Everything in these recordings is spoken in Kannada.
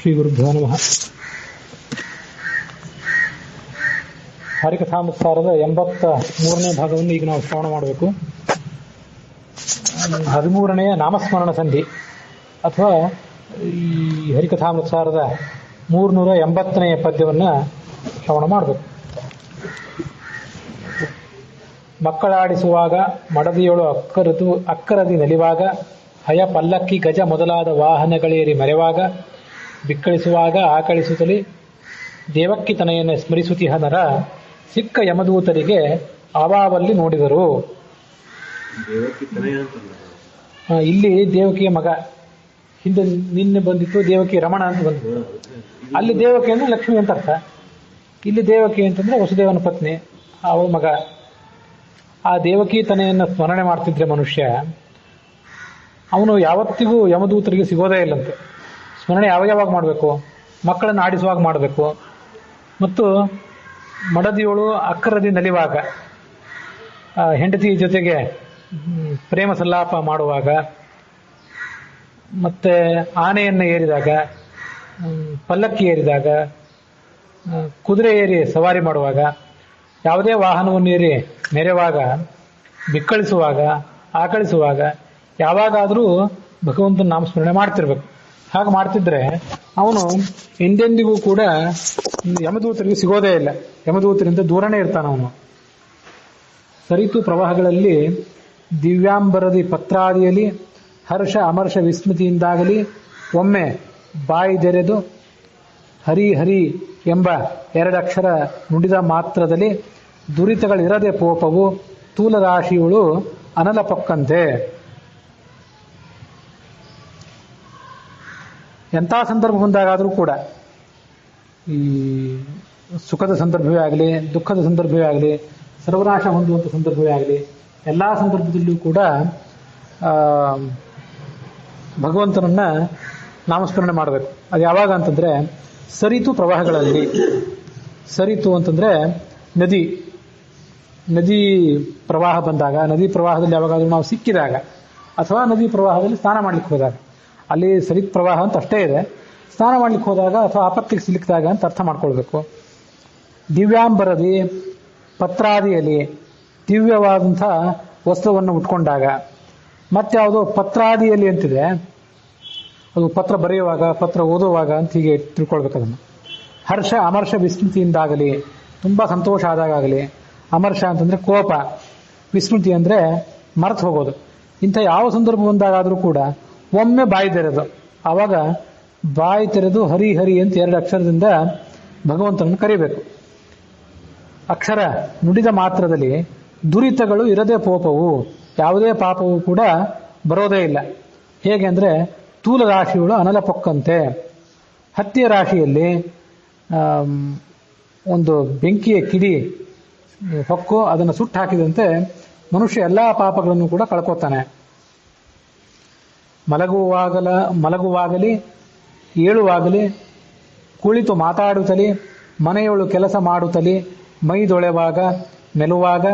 ಶ್ರೀ ಗುರುಭ್ಯೋ ನಮಃ. ಹರಿಕಥಾಮೃತಸಾರದ 83ನೇ ಭಾಗವನ್ನು ಈಗ ನಾವು ಶ್ರವಣ ಮಾಡಬೇಕು. 13ನೆಯ ನಾಮಸ್ಮರಣ ಸಂಧಿ ಅಥವಾ ಈ ಹರಿಕಥಾಮೃತಸಾರದ 380ನೆಯ ಪದ್ಯವನ್ನು ಶ್ರವಣ ಮಾಡಬೇಕು. ಮಕ್ಕಳಾಡಿಸುವಾಗ ಮಡದಿಯೊಳು ಅಕ್ಕರದಿ ನಲಿವಾಗ ಹಯ ಪಲ್ಲಕ್ಕಿ ಗಜ ಮೊದಲಾದ ವಾಹನಗಳೇರಿ ಮೆರೆವಾಗ ಬಿಕ್ಕಳಿಸುವಾಗ ಆಕಳಿಸುತ್ತಲೇ ದೇವಕ್ಕಿ ತನೆಯನ್ನು ಸ್ಮರಿಸುತ್ತಿಹ ನರ ಸಿಕ್ಕ ಯಮದೂತರಿಗೆ ಆವಾವಲ್ಲಿ ನೋಡಿದರು. ಇಲ್ಲಿ ದೇವಕಿಯ ಮಗ, ಹಿಂದೆ ನಿನ್ನೆ ಬಂದಿತ್ತು ದೇವಕಿ ರಮಣ ಅಂತ ಬಂದಿತ್ತು. ಅಲ್ಲಿ ದೇವಕಿ ಅಂದ್ರೆ ಲಕ್ಷ್ಮಿ ಅಂತ ಅರ್ಥ. ಇಲ್ಲಿ ದೇವಕಿ ಅಂತಂದ್ರೆ ವಸುದೇವನ ಪತ್ನಿ, ಅವಳ ಮಗ. ಆ ದೇವಕಿ ತನೆಯನ್ನು ಸ್ಮರಣೆ ಮಾಡ್ತಿದ್ರೆ ಮನುಷ್ಯ ಅವನು ಯಾವತ್ತಿಗೂ ಯಮದೂತರಿಗೆ ಸಿಗೋದೇ ಇಲ್ಲಂತೆ. ಸ್ಮರಣೆ ಯಾವಾಗ ಮಾಡಬೇಕು? ಮಕ್ಕಳನ್ನು ಆಡಿಸುವಾಗ ಮಾಡಬೇಕು, ಮತ್ತು ಮಡದಿಯೋಳು ಅಕ್ಕರದಿ ನಲಿವಾಗ, ಹೆಂಡತಿ ಜೊತೆಗೆ ಪ್ರೇಮ ಸಲ್ಲಾಪ ಮಾಡುವಾಗ, ಮತ್ತೆ ಆನೆಯನ್ನು ಏರಿದಾಗ, ಪಲ್ಲಕ್ಕಿ ಏರಿದಾಗ, ಕುದುರೆ ಏರಿ ಸವಾರಿ ಮಾಡುವಾಗ, ಯಾವುದೇ ವಾಹನವನ್ನು ಏರಿ ಮೆರೆವಾಗ, ಬಿಕ್ಕಳಿಸುವಾಗ, ಆಕಳಿಸುವಾಗ, ಯಾವಾಗಾದರೂ ಭಗವಂತನ ನಾಮಸ್ಮರಣೆ ಮಾಡ್ತಿರ್ಬೇಕು. ಹಾಗೆ ಮಾಡ್ತಿದ್ರೆ ಅವನು ಎಂದೆಂದಿಗೂ ಕೂಡ ಯಮದೂತರಿಗೆ ಸಿಗೋದೇ ಇಲ್ಲ, ಯಮದೂತರಿಂದ ದೂರನೇ ಇರ್ತಾನ ಅವನು. ಸರಿತು ಪ್ರವಾಹಗಳಲ್ಲಿ ದಿವ್ಯಾಂಬರದಿ ಪತ್ರಾದಿಯಲ್ಲಿ ಹರ್ಷ ಅಮರ್ಷ ವಿಸ್ಮೃತಿಯಿಂದಾಗಲಿ ಒಮ್ಮೆ ಬಾಯಿದೆರೆದು ಹರಿ ಹರಿ ಎಂಬ ಎರಡಕ್ಷರ ನುಡಿದ ಮಾತ್ರದಲ್ಲಿ ದುರಿತಗಳಿರದೆ ಪೋಪವು ತೂಲರಾಶಿಗಳು ಅನಲ ಪೊಕ್ಕಂತೆ. ಎಂಥ ಸಂದರ್ಭ ಬಂದಾಗಾದರೂ ಕೂಡ, ಈ ಸುಖದ ಸಂದರ್ಭವೇ ಆಗಲಿ, ದುಃಖದ ಸಂದರ್ಭವೇ ಆಗಲಿ, ಸರ್ವನಾಶ ಹೊಂದುವಂಥ ಸಂದರ್ಭವೇ ಆಗಲಿ, ಎಲ್ಲ ಸಂದರ್ಭದಲ್ಲೂ ಕೂಡ ಭಗವಂತನನ್ನ ನಾಮಸ್ಮರಣೆ ಮಾಡಬೇಕು. ಅದು ಯಾವಾಗ ಅಂತಂದ್ರೆ ಸರಿತು ಪ್ರವಾಹಗಳಲ್ಲಿ. ಸರಿತು ಅಂತಂದ್ರೆ ನದಿ ಪ್ರವಾಹ ಬಂದಾಗ, ನದಿ ಪ್ರವಾಹದಲ್ಲಿ ಯಾವಾಗಾದ್ರೂ ನಾವು ಸಿಕ್ಕಿದಾಗ, ಅಥವಾ ನದಿ ಪ್ರವಾಹದಲ್ಲಿ ಸ್ನಾನ ಮಾಡ್ಲಿಕ್ಕೆ ಹೋದಾಗ, ಅಲ್ಲಿ ಸರಿತ್ ಪ್ರವಾಹ ಅಂತ ಅಷ್ಟೇ ಇದೆ, ಸ್ನಾನ ಮಾಡ್ಲಿಕ್ಕೆ ಹೋದಾಗ ಅಥವಾ ಆಪತ್ತಿಗೆ ಸಿಲುಕಿದಾಗ ಅಂತ ಅರ್ಥ ಮಾಡ್ಕೊಳ್ಬೇಕು. ದಿವ್ಯಾಂಬರದಿ ಪತ್ರಾದಿಯಲ್ಲಿ ದಿವ್ಯವಾದಂಥ ವಸ್ತ್ರವನ್ನು ಉಟ್ಕೊಂಡಾಗ, ಮತ್ಯಾವುದೋ ಪತ್ರಾದಿಯಲ್ಲಿ ಅಂತಿದೆ, ಅದು ಪತ್ರ ಬರೆಯುವಾಗ, ಪತ್ರ ಓದುವಾಗ ಅಂತ ಹೀಗೆ ತಿಳ್ಕೊಳ್ಬೇಕು ಅದನ್ನು. ಹರ್ಷ ಅಮರ್ಷ ವಿಸ್ಮೃತಿಯಿಂದಾಗಲಿ, ತುಂಬಾ ಸಂತೋಷ ಆದಾಗಲಿ. ಅಮರ್ಷ ಅಂತಂದ್ರೆ ಕೋಪ, ವಿಸ್ಮೃತಿ ಅಂದ್ರೆ ಮರೆತು ಹೋಗೋದು. ಇಂಥ ಯಾವ ಸಂದರ್ಭ ಬಂದಾಗಾದರೂ ಕೂಡ ಒಮ್ಮೆ ಬಾಯಿ ತೆರೆದು, ಆವಾಗ ಬಾಯಿ ತೆರೆದು ಹರಿ ಹರಿ ಅಂತ ಎರಡು ಅಕ್ಷರದಿಂದ ಭಗವಂತನನ್ನು ಕರಿಬೇಕು. ಅಕ್ಷರ ನುಡಿದ ಮಾತ್ರದಲ್ಲಿ ದುರಿತಗಳು ಇರದೆ ಪೋಪವು, ಯಾವುದೇ ಪಾಪವು ಕೂಡ ಬರೋದೇ ಇಲ್ಲ. ಹೇಗೆ ಅಂದ್ರೆ ತೂಲ ರಾಶಿಗಳು ಅನಲ ಪೊಕ್ಕಂತೆ. ಹತ್ತಿಯ ರಾಶಿಯಲ್ಲಿ ಒಂದು ಬೆಂಕಿಯ ಕಿಡಿ ಹೊಕ್ಕು ಅದನ್ನು ಸುಟ್ಟು ಹಾಕಿದಂತೆ ಮನುಷ್ಯ ಎಲ್ಲಾ ಪಾಪಗಳನ್ನು ಕೂಡ ಕಳ್ಕೊತಾನೆ. ಮಲಗುವಾಗಲಿ ಏಳುವಾಗಲಿ ಕುಳಿತು ಮಾತಾಡುತ್ತಲಿ ಮನೆಯೊಳು ಕೆಲಸ ಮಾಡುತ್ತಲಿ ಮೈದೊಳೆವಾಗ ಮೆಲುವಾಗ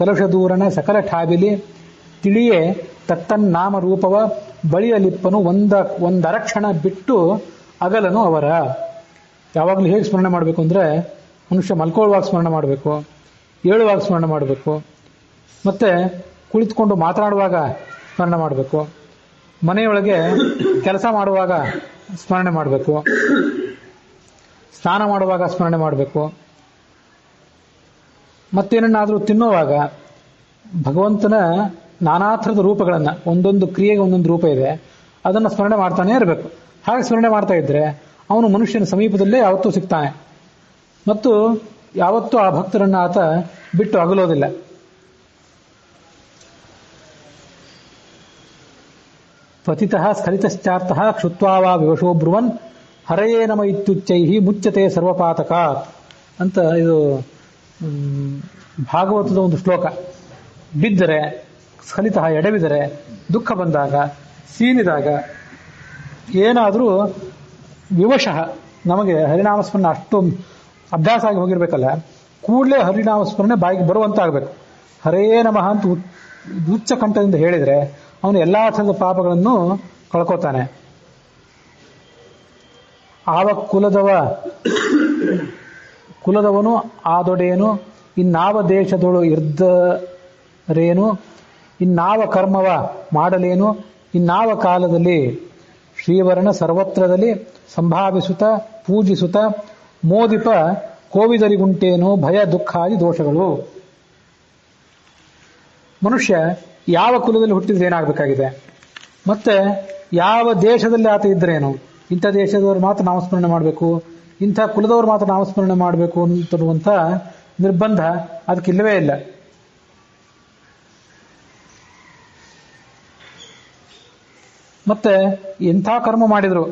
ಕಲುಷ ದೂರನ ಸಕಲ ಠಾಬಿಲಿ ತಿಳಿಯೇ ತತ್ತನ್ನಾಮ ರೂಪವ ಬಳಿಯಲಿಪ್ಪನು ಒಂದರಕ್ಷಣ ಬಿಟ್ಟು ಅಗಲನು ಅವರ. ಯಾವಾಗಲೂ ಹೇಗೆ ಸ್ಮರಣೆ ಮಾಡಬೇಕು ಅಂದ್ರೆ, ಮನುಷ್ಯ ಮಲ್ಕೊಳ್ಳುವಾಗ ಸ್ಮರಣೆ ಮಾಡಬೇಕು, ಏಳುವಾಗ ಸ್ಮರಣೆ ಮಾಡಬೇಕು, ಮತ್ತೆ ಕುಳಿತುಕೊಂಡು ಮಾತನಾಡುವಾಗ ಸ್ಮರಣೆ ಮಾಡಬೇಕು, ಮನೆಯೊಳಗೆ ಕೆಲಸ ಮಾಡುವಾಗ ಸ್ಮರಣೆ ಮಾಡಬೇಕು, ಸ್ನಾನ ಮಾಡುವಾಗ ಸ್ಮರಣೆ ಮಾಡಬೇಕು, ಮತ್ತೇನನ್ನಾದರೂ ತಿನ್ನುವಾಗ ಭಗವಂತನ ನಾನಾ ಥರದ ರೂಪಗಳನ್ನ, ಒಂದೊಂದು ಕ್ರಿಯೆಗೆ ಒಂದೊಂದು ರೂಪ ಇದೆ, ಅದನ್ನು ಸ್ಮರಣೆ ಮಾಡ್ತಾನೆ ಇರಬೇಕು. ಹಾಗೆ ಸ್ಮರಣೆ ಮಾಡ್ತಾ ಇದ್ರೆ ಅವನು ಮನುಷ್ಯನ ಸಮೀಪದಲ್ಲೇ ಯಾವತ್ತೂ ಸಿಗ್ತಾನೆ, ಮತ್ತು ಯಾವತ್ತೂ ಆ ಭಕ್ತರನ್ನ ಆತ ಬಿಟ್ಟು ಅಗಲೋದಿಲ್ಲ. ಪತಿತಃ ಸ್ಖಲಿತಶ್ಚಾರ್ಥಃ ಕ್ಷುತ್ವಾ ವಿವಶೋ ಬ್ರುವನ್ ಹರಯೇ ನಮ ಇತ್ಯುಚ್ಚೈಹಿ ಮುಚ್ಚತೆ ಸರ್ವಪಾತಕಾತ್ ಅಂತ ಇದು ಭಾಗವತದ ಒಂದು ಶ್ಲೋಕ. ಬಿದ್ದರೆ, ಸ್ಖಲಿತಃ ಎಡವಿದರೆ, ದುಃಖ ಬಂದಾಗ, ಸೀನಿದಾಗ, ಏನಾದರೂ ವಿವಶಃ, ನಮಗೆ ಹರಿನಾಮಸ್ಮರಣೆ ಅಷ್ಟು ಅಭ್ಯಾಸ ಆಗಿ ಹೋಗಿರ್ಬೇಕಲ್ಲ, ಕೂಡಲೇ ಹರಿನಾಮಸ್ಮರಣೆ ಬಾಯಿಗೆ ಬರುವಂತ ಆಗಬೇಕು. ಹರೇ ನಮಃ ಅಂತ ಉಚ್ಚ ಕಂಠದಿಂದ ಹೇಳಿದರೆ ಅವನು ಎಲ್ಲಾ ಥರದ ಪಾಪಗಳನ್ನು ಕಳ್ಕೋತಾನೆ. ಆವ ಕುಲದವನು ಆದೊಡೇನು, ಇನ್ನಾವ ದೇಶದೊಳು ಇರ್ದರೇನು, ಇನ್ನಾವ ಕರ್ಮವ ಮಾಡಲೇನು, ಇನ್ನಾವ ಕಾಲದಲ್ಲಿ ಶ್ರೀವರ್ಣ ಸರ್ವತ್ರದಲ್ಲಿ ಸಂಭಾವಿಸುತ್ತ ಪೂಜಿಸುತ್ತ ಮೋದಿಪ ಕೋವಿದರಿಗುಂಟೇನು ಭಯ ದುಃಖಾದಿ ದೋಷಗಳು. ಮನುಷ್ಯ ಯಾವ ಕುಲದಲ್ಲಿ ಹುಟ್ಟಿದ್ರೆ ಏನಾಗಬೇಕಾಗಿದೆ, ಮತ್ತೆ ಯಾವ ದೇಶದಲ್ಲಿ ಆತ ಇದ್ರೇನು, ಇಂಥ ದೇಶದವರು ಮಾತ್ರ ನಾಮಸ್ಮರಣೆ ಮಾಡಬೇಕು, ಇಂಥ ಕುಲದವರು ಮಾತ್ರ ನಾಮಸ್ಮರಣೆ ಮಾಡಬೇಕು ಅಂತನ್ನುವಂಥ ನಿರ್ಬಂಧ ಅದಕ್ಕಿಲ್ಲವೇ ಇಲ್ಲ. ಮತ್ತೆ ಇಂಥ ಕರ್ಮ ಮಾಡಿದ್ರು,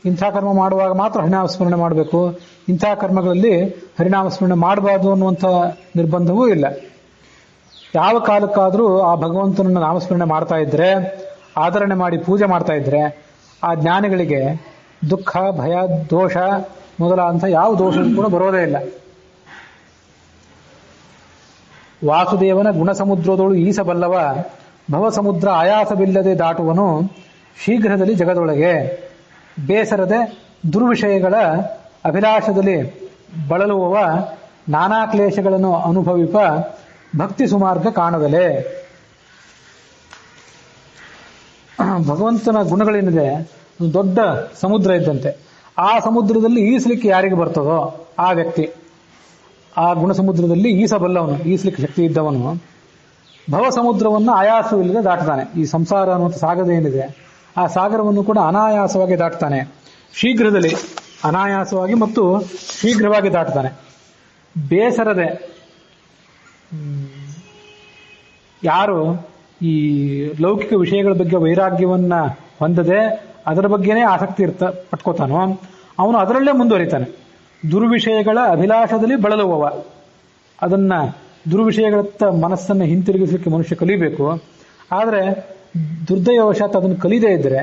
ಇಂಥ ಕರ್ಮ ಮಾಡುವಾಗ ಮಾತ್ರ ಹರಿನಾಮಸ್ಮರಣೆ ಮಾಡಬೇಕು, ಇಂಥ ಕರ್ಮಗಳಲ್ಲಿ ಹರಿನಾಮಸ್ಮರಣೆ ಮಾಡಬಾರ್ದು ಅನ್ನುವಂಥ ನಿರ್ಬಂಧವೂ ಇಲ್ಲ. ಯಾವ ಕಾಲಕ್ಕಾದರೂ ಆ ಭಗವಂತನನ್ನು ನಾಮಸ್ಮರಣೆ ಮಾಡ್ತಾ ಇದ್ರೆ, ಆದರಣೆ ಮಾಡಿ ಪೂಜೆ ಮಾಡ್ತಾ ಇದ್ರೆ, ಆ ಜ್ಞಾನಿಗಳಿಗೆ ದುಃಖ ಭಯ ದೋಷ ಮೊದಲಾದಂಥ ಯಾವ ದೋಷವೂ ಕೂಡ ಬರೋದೇ ಇಲ್ಲ. ವಾಸುದೇವನ ಗುಣಸಮುದ್ರದೊಳು ಈಸಬಲ್ಲವ, ಭವಸಮುದ್ರ ಆಯಾಸವಿಲ್ಲದೆ ದಾಟುವನು ಶೀಘ್ರದಲ್ಲಿ ಜಗದೊಳಗೆ. ಬೇಸರದೆ ದುರ್ವಿಷಯಗಳ ಅಭಿಲಾಷದಲ್ಲಿ ಬಳಲುವವ, ನಾನಾ ಕ್ಲೇಶಗಳನ್ನು ಅನುಭವಿಪ ಭಕ್ತಿ ಸುಮಾರ್ಗ ಕಾಣದಲೆ. ಭಗವಂತನ ಗುಣಗಳೇನಿದೆ ಒಂದು ದೊಡ್ಡ ಸಮುದ್ರ ಇದ್ದಂತೆ. ಆ ಸಮುದ್ರದಲ್ಲಿ ಈಸಲಿಕ್ಕೆ ಯಾರಿಗೆ ಬರ್ತದೋ ಆ ವ್ಯಕ್ತಿ ಆ ಗುಣ ಸಮುದ್ರದಲ್ಲಿ ಈಸಬಲ್ಲವನು, ಈಸಲಿಕ್ಕೆ ಶಕ್ತಿ ಇದ್ದವನು ಭವ ಸಮುದ್ರವನ್ನು ಆಯಾಸವಿಲ್ಲದೆ ದಾಟ್ತಾನೆ. ಈ ಸಂಸಾರ ಅನ್ನುವಂಥ ಸಾಗರ ಏನಿದೆ ಆ ಸಾಗರವನ್ನು ಕೂಡ ಅನಾಯಾಸವಾಗಿ ದಾಟ್ತಾನೆ. ಶೀಘ್ರದಲ್ಲಿ ಅನಾಯಾಸವಾಗಿ ಮತ್ತು ಶೀಘ್ರವಾಗಿ ದಾಟ್ತಾನೆ. ಬೇಸರದೆ ಯಾರು ಈ ಲೌಕಿಕ ವಿಷಯಗಳ ಬಗ್ಗೆ ವೈರಾಗ್ಯವನ್ನ ಹೊಂದದೆ ಅದರ ಬಗ್ಗೆನೇ ಆಸಕ್ತಿ ಪಟ್ಕೋತಾನೋ ಅವನು ಅದರಲ್ಲೇ ಮುಂದುವರಿತಾನೆ. ದುರ್ವಿಷಯಗಳ ಅಭಿಲಾಷದಲ್ಲಿ ಬಳಲುವವ, ಅದನ್ನ ದುರ್ವಿಷಯಗಳತ್ತ ಮನಸ್ಸನ್ನು ಹಿಂತಿರುಗಿಸಲಿಕ್ಕೆ ಮನುಷ್ಯ ಕಲಿಬೇಕು. ಆದರೆ ದುರ್ದೈವಶಾತ್ ಅದನ್ನು ಕಲಿದೇ ಇದ್ರೆ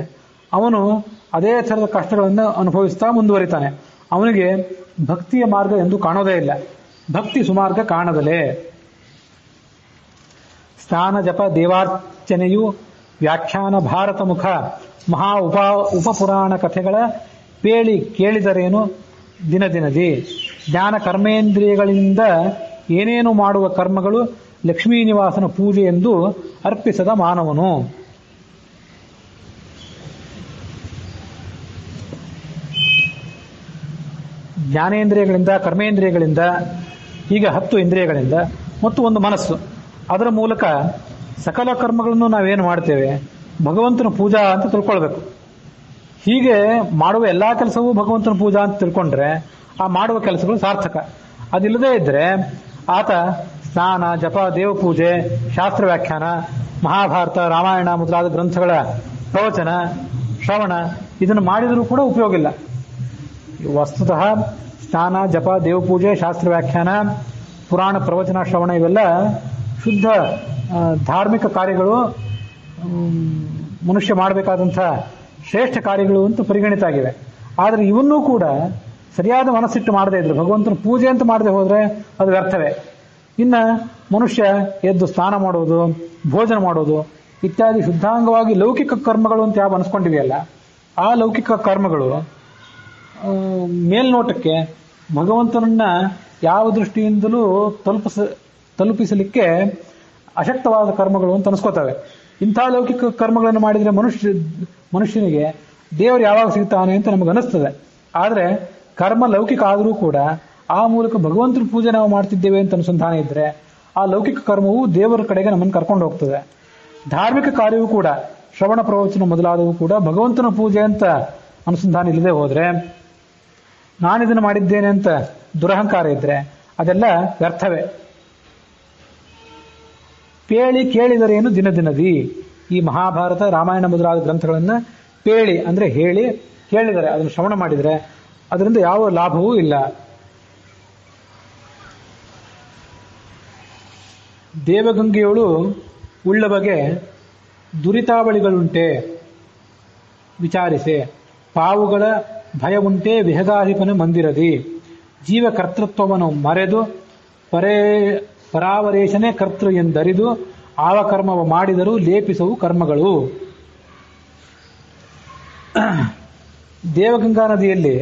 ಅವನು ಅದೇ ಥರದ ಕಷ್ಟಗಳನ್ನು ಅನುಭವಿಸ್ತಾ ಮುಂದುವರಿತಾನೆ. ಅವನಿಗೆ ಭಕ್ತಿಯ ಮಾರ್ಗ ಎಂದು ಕಾಣೋದೇ ಇಲ್ಲ. ಭಕ್ತಿ ಸುಮಾರ್ಗ ಕಾಣದಲೇ. ಸ್ನಾನ ಜಪ ದೇವಾರ್ಚನೆಯು ವ್ಯಾಖ್ಯಾನ ಭಾರತ ಮುಖ ಮಹಾ ಉಪಪುರಾಣ ಕಥೆಗಳ ಪೇಳಿ ಕೇಳಿದರೇನು ದಿನದಿನದಿ. ಜ್ಞಾನ ಕರ್ಮೇಂದ್ರಿಯಗಳಿಂದ ಏನೇನು ಮಾಡುವ ಕರ್ಮಗಳು ಲಕ್ಷ್ಮೀ ನಿವಾಸನ ಪೂಜೆ ಎಂದು ಅರ್ಪಿಸದ ಮಾನವನು. ಜ್ಞಾನೇಂದ್ರಿಯಗಳಿಂದ ಕರ್ಮೇಂದ್ರಿಯಗಳಿಂದ ಹೀಗೆ 10 ಇಂದ್ರಿಯಗಳಿಂದ ಮತ್ತು ಒಂದು ಮನಸ್ಸು, ಅದರ ಮೂಲಕ ಸಕಲ ಕರ್ಮಗಳನ್ನು ನಾವೇನು ಮಾಡ್ತೇವೆ ಭಗವಂತನ ಪೂಜಾ ಅಂತ ತಿಳ್ಕೊಳ್ಬೇಕು. ಹೀಗೆ ಮಾಡುವ ಎಲ್ಲಾ ಕೆಲಸವೂ ಭಗವಂತನ ಪೂಜಾ ಅಂತ ತಿಳ್ಕೊಂಡ್ರೆ ಆ ಮಾಡುವ ಕೆಲಸಗಳು ಸಾರ್ಥಕ. ಅದಿಲ್ಲದೇ ಇದ್ರೆ ಆತ ಸ್ನಾನ ಜಪ ದೇವಪೂಜೆ ಶಾಸ್ತ್ರ ವ್ಯಾಖ್ಯಾನ ಮಹಾಭಾರತ ರಾಮಾಯಣ ಮೊದಲಾದ ಗ್ರಂಥಗಳ ಪ್ರವಚನ ಶ್ರವಣ ಇದನ್ನು ಮಾಡಿದರೂ ಕೂಡ ಉಪಯೋಗ ಇಲ್ಲ. ವಸ್ತುತಃ ಸ್ನಾನ ಜಪ ದೇವಪೂಜೆ ಶಾಸ್ತ್ರ ವ್ಯಾಖ್ಯಾನ ಪುರಾಣ ಪ್ರವಚನ ಶ್ರವಣ ಇವೆಲ್ಲ ಶುದ್ಧ ಧಾರ್ಮಿಕ ಕಾರ್ಯಗಳು, ಮನುಷ್ಯ ಮಾಡಬೇಕಾದಂಥ ಶ್ರೇಷ್ಠ ಕಾರ್ಯಗಳು ಅಂತ ಪರಿಗಣಿತ ಆಗಿವೆ. ಆದರೆ ಇವನ್ನೂ ಕೂಡ ಸರಿಯಾದ ಮನಸ್ಸಿಟ್ಟು ಮಾಡದೇ ಇದ್ರೆ, ಭಗವಂತನ ಪೂಜೆ ಅಂತ ಮಾಡದೆ ಹೋದ್ರೆ ಅದು ವ್ಯರ್ಥವೇ. ಇನ್ನು ಮನುಷ್ಯ ಎದ್ದು ಸ್ನಾನ ಮಾಡೋದು ಭೋಜನ ಮಾಡೋದು ಇತ್ಯಾದಿ ಶುದ್ಧಾಂಗವಾಗಿ ಲೌಕಿಕ ಕರ್ಮಗಳು ಅಂತ ಯಾವ ಅನಿಸ್ಕೊಂಡಿವೆಯಲ್ಲ, ಆ ಲೌಕಿಕ ಕರ್ಮಗಳು ಮೇಲ್ನೋಟಕ್ಕೆ ಭಗವಂತನನ್ನ ಯಾವ ದೃಷ್ಟಿಯಿಂದಲೂ ತಲುಪಿಸಲಿಕ್ಕೆ ಅಶಕ್ತವಾದ ಕರ್ಮಗಳು ಅಂತ ಅನಿಸ್ಕೋತವೆ. ಇಂಥ ಲೌಕಿಕ ಕರ್ಮಗಳನ್ನು ಮಾಡಿದರೆ ಮನುಷ್ಯನಿಗೆ ದೇವರು ಯಾವಾಗ ಸಿಗ್ತಾನೆ ಅಂತ ನಮಗೆ ಅನಿಸ್ತದೆ. ಆದರೆ ಕರ್ಮ ಲೌಕಿಕ ಆದರೂ ಕೂಡ ಆ ಮೂಲಕ ಭಗವಂತನ ಪೂಜೆ ನಾವು ಮಾಡ್ತಿದ್ದೇವೆ ಅಂತ ಅನುಸಂಧಾನ ಇದ್ರೆ ಆ ಲೌಕಿಕ ಕರ್ಮವು ದೇವರ ಕಡೆಗೆ ನಮ್ಮನ್ನು ಕರ್ಕೊಂಡು ಹೋಗ್ತದೆ. ಧಾರ್ಮಿಕ ಕಾರ್ಯವೂ ಕೂಡ ಶ್ರವಣ ಪ್ರವಚನ ಮೊದಲಾದವು ಕೂಡ ಭಗವಂತನ ಪೂಜೆ ಅಂತ ಅನುಸಂಧಾನ ಇಲ್ಲದೆ ಹೋದ್ರೆ, ನಾನಿದನ್ನು ಮಾಡಿದ್ದೇನೆ ಅಂತ ದುರಹಂಕಾರ ಇದ್ರೆ ಅದೆಲ್ಲ ವ್ಯರ್ಥವೇ. ಪೇಳಿ ಕೇಳಿದರೇನು ದಿನದಿನದಿ. ಈ ಮಹಾಭಾರತ ರಾಮಾಯಣ ಮೊದಲಾದ ಗ್ರಂಥಗಳನ್ನ ಪೇಳಿ ಅಂದ್ರೆ ಹೇಳಿ ಕೇಳಿದರೆ, ಅದನ್ನು ಶ್ರವಣ ಮಾಡಿದರೆ ಅದರಿಂದ ಯಾವ ಲಾಭವೂ ಇಲ್ಲ. ದೇವಗಂಗೆಯೊಳು ಉಳ್ಳ ಬಗೆ ದುರಿತಾವಳಿಗಳುಂಟೆ ವಿಚಾರಿಸೆ. ಪಾವುಗಳ ಭಯವುಂಟೆ ವಿಹಗಾಧಿಪನ ಮಂದಿರದಿ. ಜೀವ ಕರ್ತೃತ್ವವನ್ನು ಮರೆದು ಪರಾವರೇಶನೇ ಕರ್ತೃ ಎಂದರಿದು ಆವ ಕರ್ಮವ ಮಾಡಿದರೂ ಲೇಪಿಸವು ಕರ್ಮಗಳು. ದೇವಗಂಗಾ ನದಿಯಲ್ಲಿ